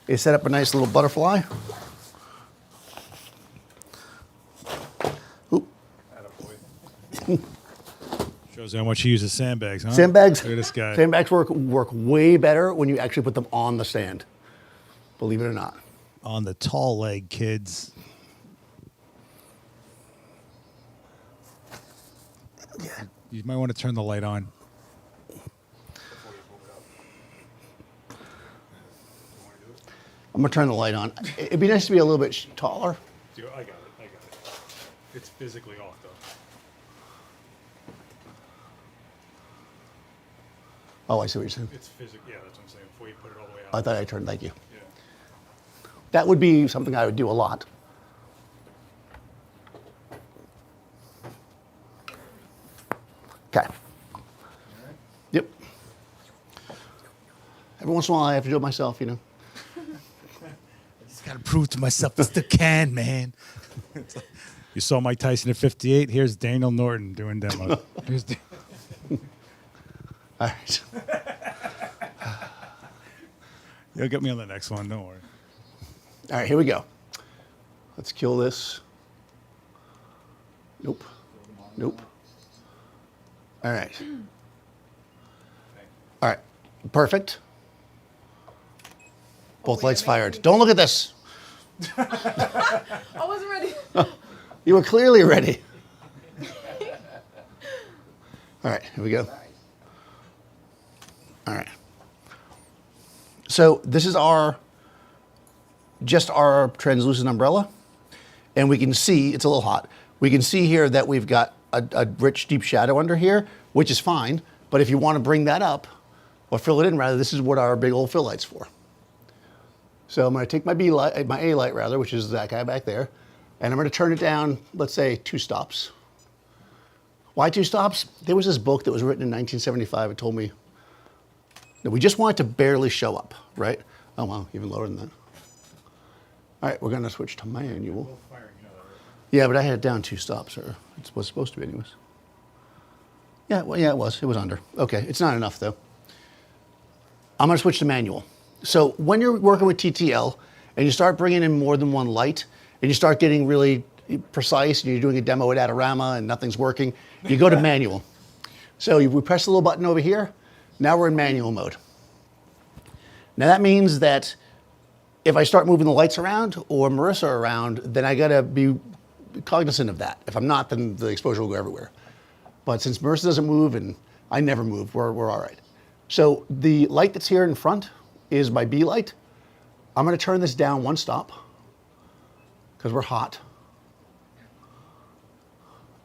is set up a nice little butterfly. Oop. Shows you how much he uses sandbags, huh? Sandbags. Look at this guy. Sandbags work way better when you actually put them on the stand. Believe it or not. On the tall leg, kids. Yeah. You might want to turn the light on. I'm gonna turn the light on. It'd be nice to be a little bit taller. Dude, I got it. It's physically off, though. Oh, I see what you're saying. It's physically, yeah, that's what I'm saying. Before you put it all the way out. I thought I turned, thank you. Yeah. That would be something I would do a lot. Okay. Yep. Every once in a while I have to do it myself, you know. I just got to prove to myself I still can, man. You saw Mike Tyson at 58. Here's Daniel Norton doing demos. Here's All right. You'll get me on the next one. Don't worry. All right, here we go. Let's kill this. Nope. Nope. All right. All right. Perfect. Both lights fired. Don't look at this. I wasn't ready. You were clearly ready. All right, here we go. All right. So this is just our translucent umbrella. And we can see, it's a little hot. We can see here that we've got a rich deep shadow under here, which is fine. But if you want to bring that up, or fill it in rather, this is what our big old fill light's for. So I'm going to take my B light, my A light rather, which is that guy back there, and I'm going to turn it down, let's say 2 stops. Why 2 stops? There was this book that was written in 1975. It told me that we just want it to barely show up, right? Oh wow, even lower than that. All right, we're going to switch to manual. Yeah, but I had it down 2 stops, or it was supposed to be anyways. Yeah, well, yeah, it was. It was under. Okay, it's not enough though. I'm going to switch to manual. So when you're working with TTL and you start bringing in more than one light and you start getting really precise and you're doing a demo at Adorama and nothing's working, you go to manual. So we press the little button over here. Now we're in manual mode. Now that means that if I start moving the lights around or Marissa around, then I got to be cognizant of that. If I'm not, then the exposure will go everywhere. But since Marissa doesn't move and I never move, we're all right. So the light that's here in front is my B light. I'm going to turn this down 1 stop because we're hot.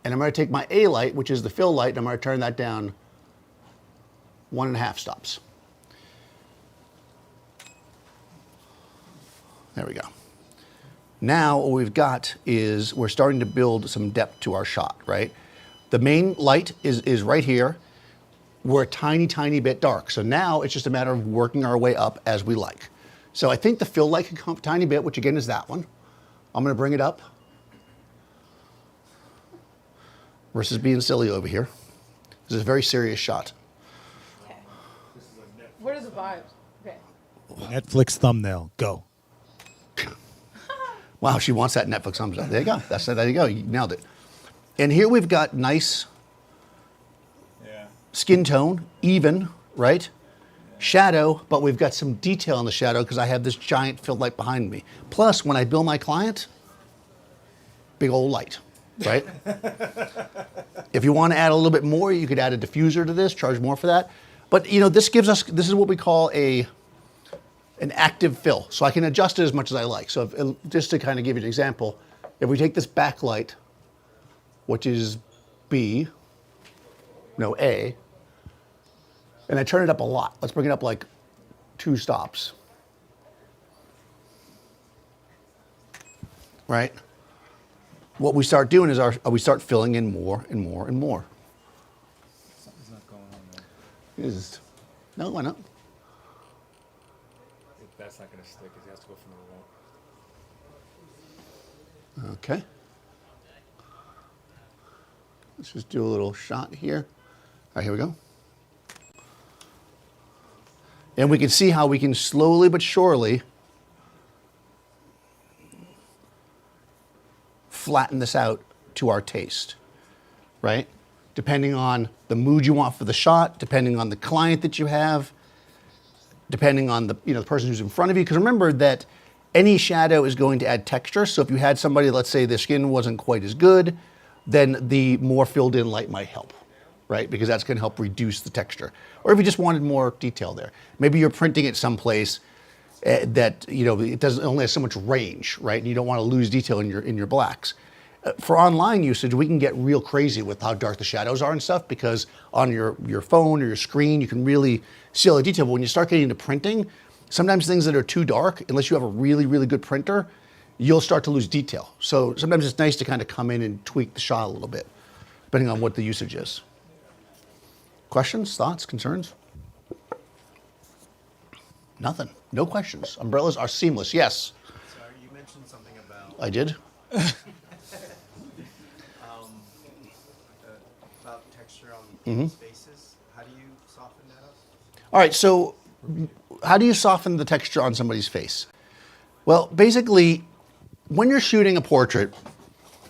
And I'm going to take my A light, which is the fill light, and I'm going to turn that down 1.5 stops. There we go. Now what we've got is we're starting to build some depth to our shot, right? The main light is right here. We're a tiny, tiny bit dark. So now it's just a matter of working our way up as we like. So I think the fill light can come up a tiny bit, which again is that one. I'm going to bring it up versus being silly over here. This is a very serious shot. Okay. What are the vibes? Okay. Netflix thumbnail. Go. Wow, she wants that Netflix thumbs up. There you go. There you go. You nailed it. And here we've got nice skin tone, even, right? Shadow, but we've got some detail in the shadow because I have this giant fill light behind me. Plus, when I bill my client, big old light, right? If you want to add a little bit more, you could add a diffuser to this, charge more for that. But you know, this is what we call an active fill. So I can adjust it as much as I like. So just to kind of give you an example, if we take this backlight, which is A, and I turn it up a lot. Let's bring it up like 2 stops. Right? What we start doing is we start filling in more and more and more. Something's not going on there. No, why not? That's not going to stick because it has to go from the remote. Okay. Let's just do a little shot here. All right, here we go. And we can see how we can slowly but surely flatten this out to our taste, right? Depending on the mood you want for the shot, depending on the client that you have, depending on the person who's in front of you. Because remember that any shadow is going to add texture. So if you had somebody, let's say their skin wasn't quite as good, then the more filled in light might help. right? Because that's going to help reduce the texture. Or if you just wanted more detail there. Maybe you're printing it someplace that, you know, it only has so much range, right? And you don't want to lose detail in your blacks. For online usage, we can get real crazy with how dark the shadows are and stuff, because on your phone or your screen, you can really see all the detail. But when you start getting into printing, sometimes things that are too dark, unless you have a really, really good printer, you'll start to lose detail. So sometimes it's nice to kind of come in and tweak the shot a little bit, depending on what the usage is. Questions, thoughts, concerns? Nothing. No questions. Umbrellas are seamless. Yes. Sorry, you mentioned something about I did. about texture on spaces. How do you soften that up? All right, so how do you soften the texture on somebody's face? Well, basically, when you're shooting a portrait,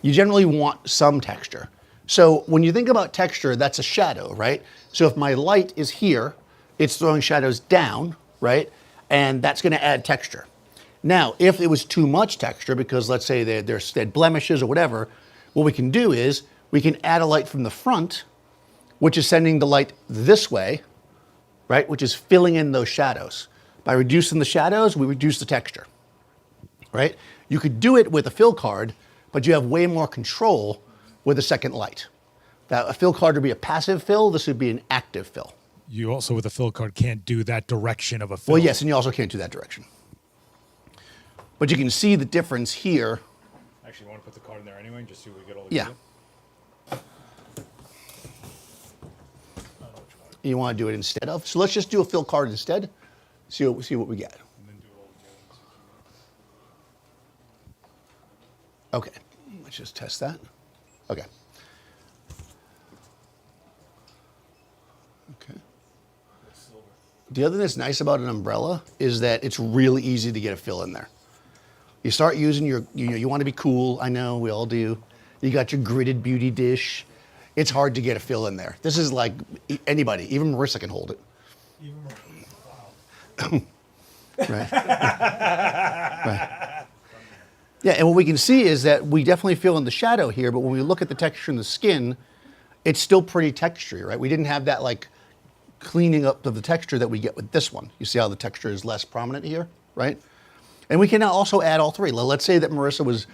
you generally want some texture. So when you think about texture, that's a shadow, right? So if my light is here, it's throwing shadows down, right? And that's gonna add texture. Now, if it was too much texture, because let's say they had blemishes or whatever, what we can do is we can add a light from the front, which is sending the light this way, right? Which is filling in those shadows. By reducing the shadows, we reduce the texture, right? You could do it with a fill card, but you have way more control with a second light. Now, a fill card would be a passive fill. This would be an active fill. You also, with a fill card, can't do that direction of a fill. Well, yes, and you also can't do that direction. But you can see the difference here. Actually, you want to put the card in there anyway and just see what we get all Yeah. You want to do it instead of. So let's just do a fill card instead. See what we get. Okay, let's just test that. Okay. Okay. The other thing that's nice about an umbrella is that it's really easy to get a fill in there. You start using you want to be cool. I know, we all do. You got your gridded beauty dish. It's hard to get a fill in there. This is like anybody, even Marissa can hold it. Wow. Right. Right. Yeah, and what we can see is that we definitely fill in the shadow here, but when we look at the texture in the skin, it's still pretty textury, right? We didn't have that like cleaning up of the texture that we get with this one. You see how the texture is less prominent here, right? And we can now also add all three. Let's say that Marissa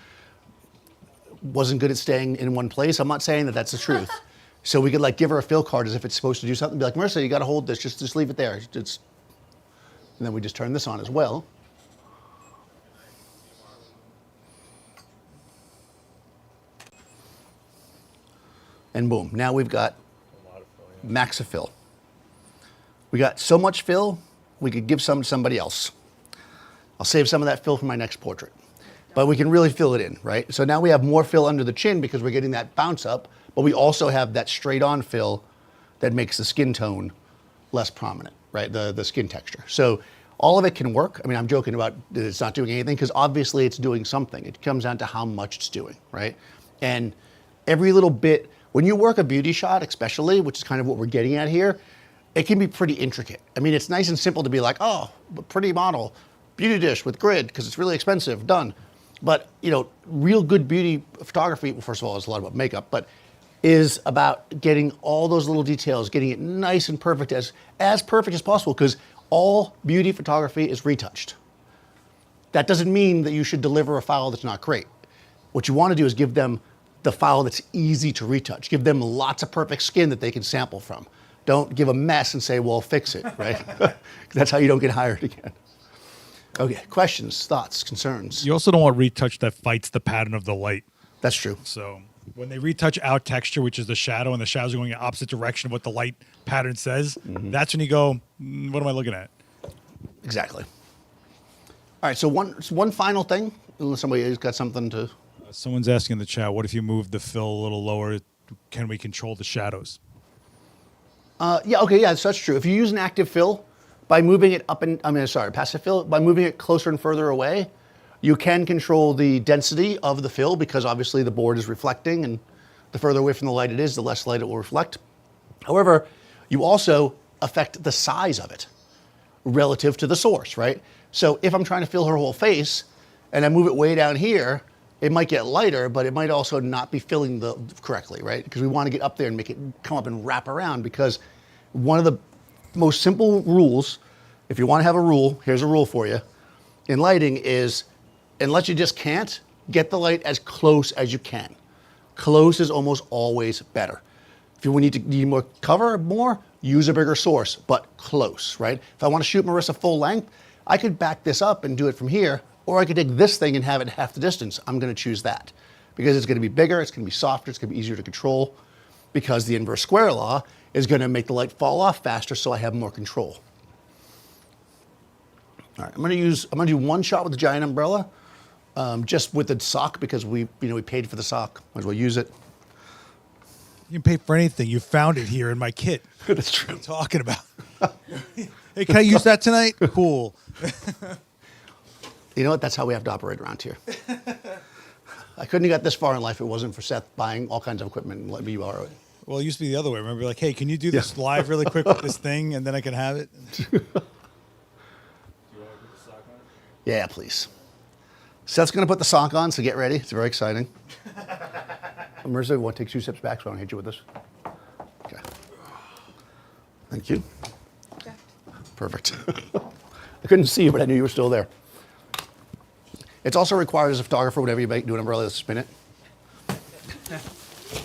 wasn't good at staying in one place. I'm not saying that that's the truth. So we could like give her a fill card as if it's supposed to do something. Be like, Marissa, you got to hold this. Just leave it there. And then we just turn this on as well. And boom, now we've got max of fill. We got so much fill, we could give some to somebody else. I'll save some of that fill for my next portrait. But we can really fill it in, right? So now we have more fill under the chin because we're getting that bounce up, but we also have that straight on fill that makes the skin tone less prominent, right? The skin texture. So all of it can work. I mean, I'm joking about that it's not doing anything because obviously it's doing something. It comes down to how much it's doing, right? And every little bit, when you work a beauty shot especially, which is kind of what we're getting at here, it can be pretty intricate. I mean, it's nice and simple to be like, oh, pretty model, beauty dish with grid because it's really expensive, done. But, you know, real good beauty photography, well, first of all, it's a lot about makeup, but is about getting all those little details, getting it nice and perfect, as perfect as possible, because all beauty photography is retouched. That doesn't mean that you should deliver a file that's not great. What you want to do is give them the file that's easy to retouch. Give them lots of perfect skin that they can sample from. Don't give a mess and say, well, fix it, right? That's how you don't get hired again. Okay, questions, thoughts, concerns? You also don't want retouch that fights the pattern of the light. That's true. So when they retouch out texture, which is the shadow, and the shadow's going in the opposite direction of what the light pattern says, that's when you go, what am I looking at? Exactly. All right, so one final thing, unless somebody has got something to... Someone's asking in the chat, what if you move the fill a little lower? Can we control the shadows? Yeah, okay, yeah, so that's true. If you use an active fill, by moving it passive fill, by moving it closer and further away, you can control the density of the fill because obviously the board is reflecting, and the further away from the light it is, the less light it will reflect. However, you also affect the size of it relative to the source, right? So if I'm trying to fill her whole face and I move it way down here, it might get lighter, but it might also not be filling the correctly, right? Because we want to get up there and make it come up and wrap around, because one of the most simple rules, if you want to have a rule, here's a rule for you, in lighting is, unless you just can't, get the light as close as you can. Close is almost always better. If you need more cover, use a bigger source, but close, right? If I want to shoot Marissa full length, I could back this up and do it from here, or I could take this thing and have it half the distance. I'm going to choose that because it's going to be bigger, it's going to be softer, it's going to be easier to control, because the inverse square law is going to make the light fall off faster, so I have more control. All right, I'm going to do one shot with the giant umbrella, just with the sock, because we paid for the sock. Might as well use it. You can pay for anything. You found it here in my kit. That's true. What are you talking about? Hey, can I use that tonight? Cool. You know what? That's how we have to operate around here. I couldn't have got this far in life if it wasn't for Seth buying all kinds of equipment and letting me borrow it. Well, it used to be the other way. Remember, like, hey, can you do this live really quick with this thing, and then I can have it? Yeah, please. Seth's going to put the sock on, so get ready. It's very exciting. Marissa, want to take 2 steps back so I don't hit you with this? Okay. Thank you. Okay. Perfect. I couldn't see you, but I knew you were still there. It's also required as a photographer, whenever you do an umbrella, to spin it.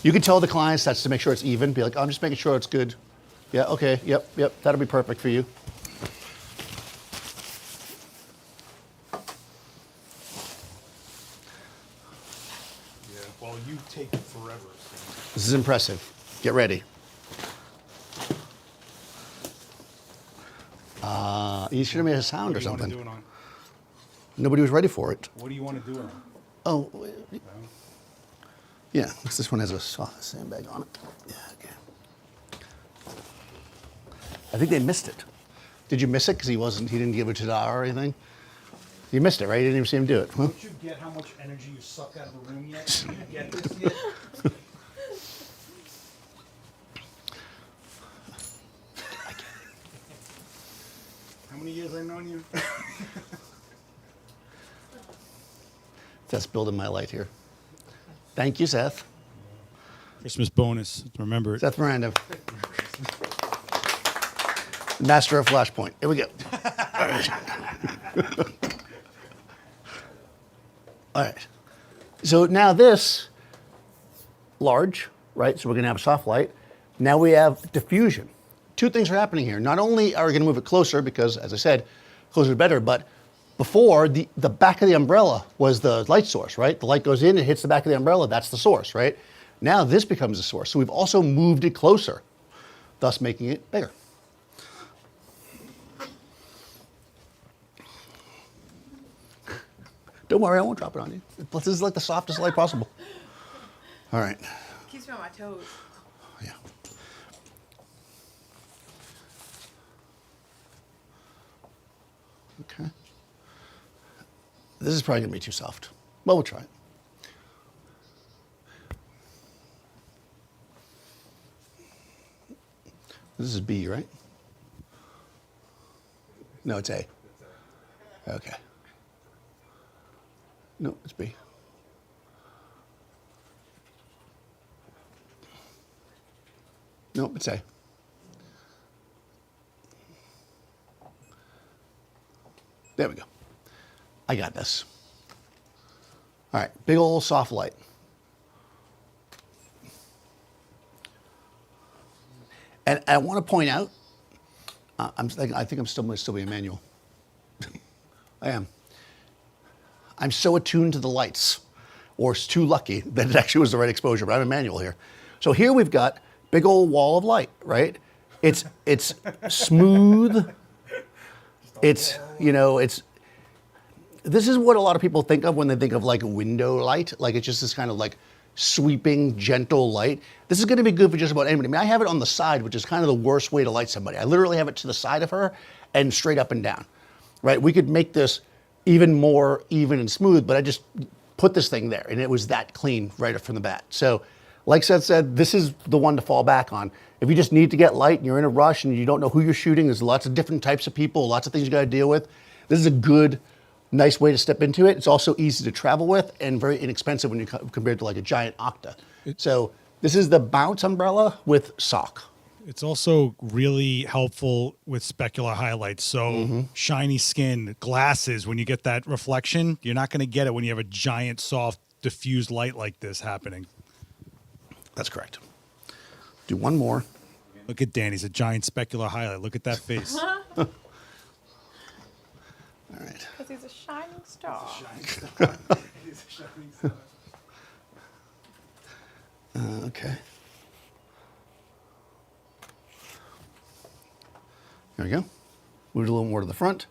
You can tell the clients that's to make sure it's even. Be like, oh, I'm just making sure it's good. Yeah, okay, yep, that'll be perfect for you. Yeah, well, you take forever. This is impressive. Get ready. You should have made a sound or something. Nobody was ready for it. What do you want to do it on? Oh, yeah. This one has a sandbag on it. Yeah, okay. I think they missed it. Did you miss it because he didn't give it to Dar or anything? You missed it, right? You didn't even see him do it. Huh? Don't you get how much energy you suck out of a room yet? You get this yet? How many years I've known you? Seth's building my light here. Thank you, Seth. Christmas bonus. Remember it. Seth Miranda. Master of Flashpoint. Here we go. All right. All right. So now this, large, right? So we're going to have a soft light. Now we have diffusion. 2 things are happening here. Not only are we going to move it closer, because, as I said, closer is better, but before, the back of the umbrella was the light source, right? The light goes in, it hits the back of the umbrella, that's the source, right? Now this becomes the source. So we've also moved it closer, thus making it bigger. Don't worry, I won't drop it on you. This is like the softest light possible. All right. Keeps me on my toes. Yeah. Okay. This is probably going to be too soft. Well, we'll try it. This is B, right? No, it's A. Okay. No, it's B. No, it's A. There we go. I got this. All right, big old soft light. And I want to point out, I think I'm still going to still be a manual. I am. I'm so attuned to the lights, or it's too lucky that it actually was the right exposure, but I'm a manual here. So here we've got big old wall of light, right? It's smooth. It's, this is what a lot of people think of when they think of like window light. Like it's just this kind of like sweeping, gentle light. This is going to be good for just about anybody. I mean, I have it on the side, which is kind of the worst way to light somebody. I literally have it to the side of her and straight up and down, right? We could make this even more even and smooth, but I just put this thing there and it was that clean right from the bat. So like Seth said, this is the one to fall back on. If you just need to get light and you're in a rush and you don't know who you're shooting, there's lots of different types of people, lots of things you got to deal with. This is a good Nice way to step into it. It's also easy to travel with and very inexpensive when you compared to like a giant Octa. So this is the Bounce umbrella with sock. It's also really helpful with specular highlights. So shiny skin, glasses, when you get that reflection, you're not going to get it when you have a giant, soft, diffused light like this happening. That's correct. Do one more. Look at Danny's a giant specular highlight. Look at that face. All right. Because he's a shining star. Okay. There we go. Move it a little more to the front.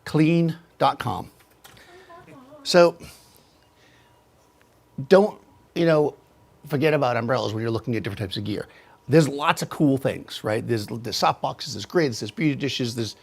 Clean.com. So don't, forget about umbrellas when you're looking at different types of gear. There's lots of cool things, right? There's softboxes, there's grids, there's beauty dishes, there's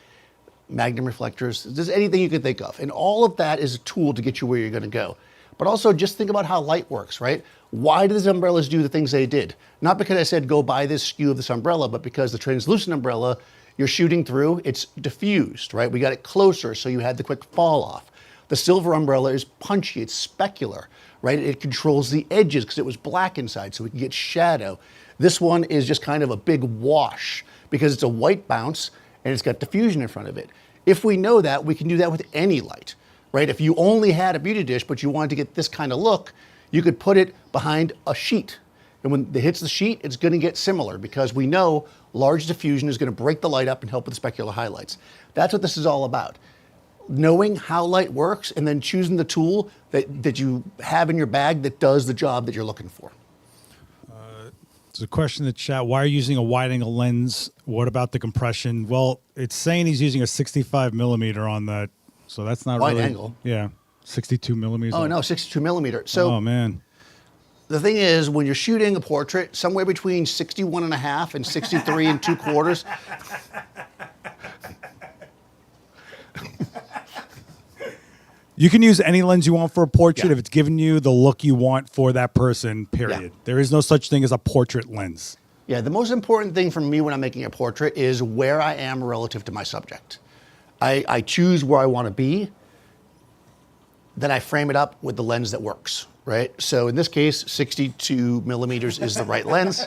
magnum reflectors, there's anything you can think of. And all of that is a tool to get you where you're going to go. But also just think about how light works, right? Why do these umbrellas do the things they did? Not because I said go buy this SKU of this umbrella, but because the translucent umbrella you're shooting through, it's diffused, right? We got it closer so you had the quick fall off. The silver umbrella is punchy, it's specular, right? It controls the edges because it was black inside so we can get shadow. This one is just kind of a big wash because it's a white bounce and it's got diffusion in front of it. If we know that, we can do that with any light, right? If you only had a beauty dish, but you wanted to get this kind of look, you could put it behind a sheet. And when it hits the sheet, it's gonna get similar because we know large diffusion is gonna break the light up and help with the specular highlights. That's what this is all about. Knowing how light works and then choosing the tool that you have in your bag that does the job that you're looking for. There's a question in the chat. Why are you using a wide angle lens? What about the compression? Well, it's saying he's using a 65 millimeter on that. So that's not Wide really angle? Yeah. 62 millimeters. Oh no, 62 millimeter. So Oh man. the thing is, when you're shooting a portrait, somewhere between 61 and a half and 63 and 2/4, You can use any lens you want for a portrait Yeah. if it's giving you the look you want for that person, period. Yeah. There is no such thing as a portrait lens. yeah, the most important thing for me when I'm making a portrait is where I am relative to my subject. I choose where I want to be, then I frame it up with the lens that works, right? So in this case, 62 millimeters is the right lens.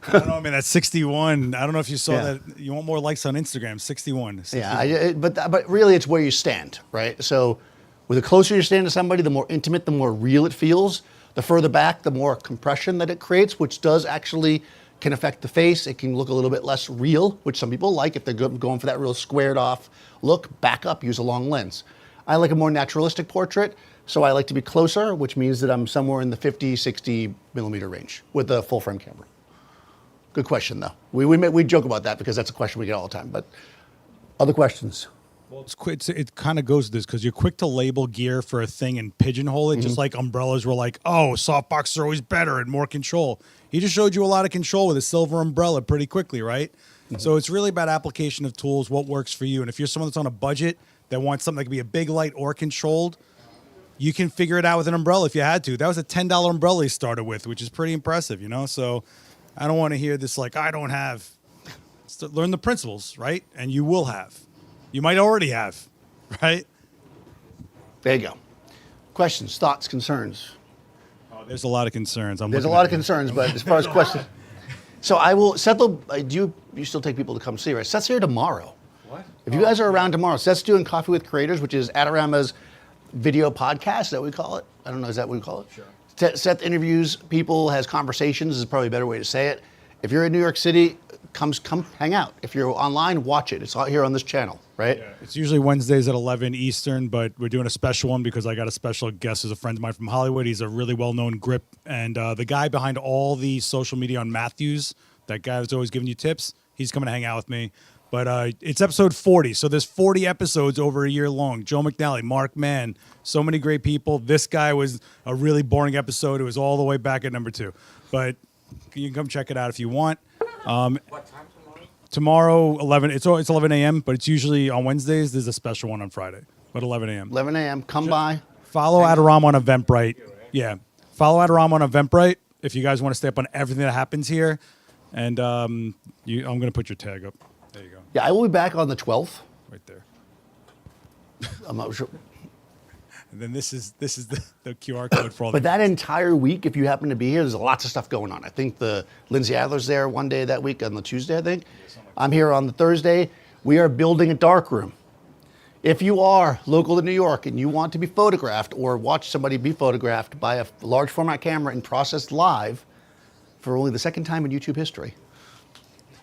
I don't know, man. That's 61. I don't know if you saw Yeah. that. You want more likes on Instagram? 61. Yeah, but really it's where you stand, right? So with the closer you stand to somebody, the more intimate, the more real it feels. The further back, the more compression that it creates, which does actually can affect the face. It can look a little bit less real, which some people like. If they're going for that real squared off look, back up, use a long lens. I like a more naturalistic portrait, so I like to be closer, which means that I'm somewhere in the 50, 60 millimeter range with a full frame camera. Good question, though. We joke about that because that's a question we get all the time. But other questions? Well, it kind of goes to this because you're quick to label gear for a thing and pigeonhole it, just like umbrellas were like, oh, softboxes are always better and more control. He just showed you a lot of control with a silver umbrella pretty quickly, right? So it's really about application of tools, what works for you. And if you're someone that's on a budget that wants something that can be a big light or controlled, you can figure it out with an umbrella if you had to. That was a $10 umbrella he started with, which is pretty impressive, So I don't want to hear this like, I don't have. Learn the principles, right? And you will have. You might already have, right? There you go. Questions, thoughts, concerns? Oh, there's a lot of concerns. There's a lot of concerns, but as far as questions. So I will, Seth, you still take people to come see, right? Seth's here tomorrow. What? If you guys are around tomorrow, Seth's doing Coffee with Creators, which is Adorama's video podcast, is that what we call it? I don't know, is that what we call it? Sure. Seth interviews people, has conversations, is probably a better way to say it. If you're in New York City, come hang out. If you're online, watch it. It's out here on this channel, right? Yeah. It's usually Wednesdays at 11 Eastern, but we're doing a special one because I got a special guest who's a friend of mine from Hollywood. He's a really well-known grip, and the guy behind all the social media on Matthews, that guy that's always giving you tips, he's coming to hang out with me. But it's episode 40, so there's 40 episodes over a year long. Joe McNally, Mark Mann, so many great people. This guy was a really boring episode. It was all the way back at number 2. But you can come check it out if you want. What time tomorrow? Tomorrow, 11. It's 11 a.m., but it's usually on Wednesdays. There's a special one on Friday, but 11 a.m. 11 a.m., come by. Follow Adorama on Eventbrite. Yeah. Follow Adorama on Eventbrite if you guys want to stay up on everything that happens here. And I'm going to put your tag up. There you go. Yeah, I will be back on the 12th. Right there. I'm not sure. And then this is the QR code for all. But that entire week, if you happen to be here, there's lots of stuff going on. I think the Lindsay Adler's there one day that week on the Tuesday, I think. I'm here on the Thursday. We are building a darkroom. If you are local to New York and you want to be photographed or watch somebody be photographed by a large format camera and processed live for only the second time in YouTube history,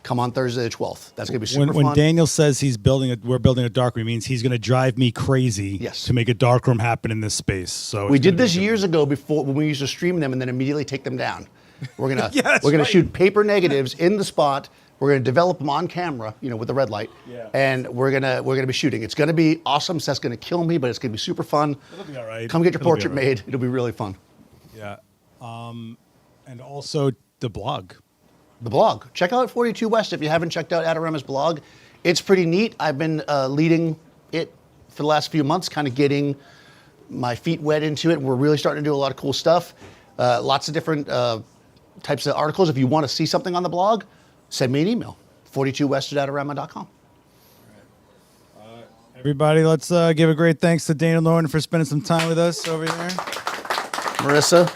come on Thursday the 12th. That's going to be super when fun. Daniel says we're building a darkroom, he means he's going to drive me crazy Yes. to make a darkroom happen in this space. So We it's did gonna be this a good years ago before when we used to stream them and then immediately take them down. We're gonna Yeah, that's we're gonna right. shoot paper negatives in the spot. We're gonna develop them on camera, with the red light, Yeah. and we're gonna be shooting. It's gonna be awesome. Seth's gonna kill me, but it's gonna be super fun. It'll be all right. Come get your It'll be portrait all right. made. It'll be really fun. Yeah. And also the blog. The blog. Check out 42 West if you haven't checked out Adorama's blog. It's pretty neat. I've been leading it for the last few months, kind of getting my feet wet into it. We're really starting to do a lot of cool stuff. Lots of different types of articles. If you want to see something on the blog, send me an email, 42west@adorama.com. Everybody, let's give a great thanks to Daniel Norton for spending some time with us over here. Marissa,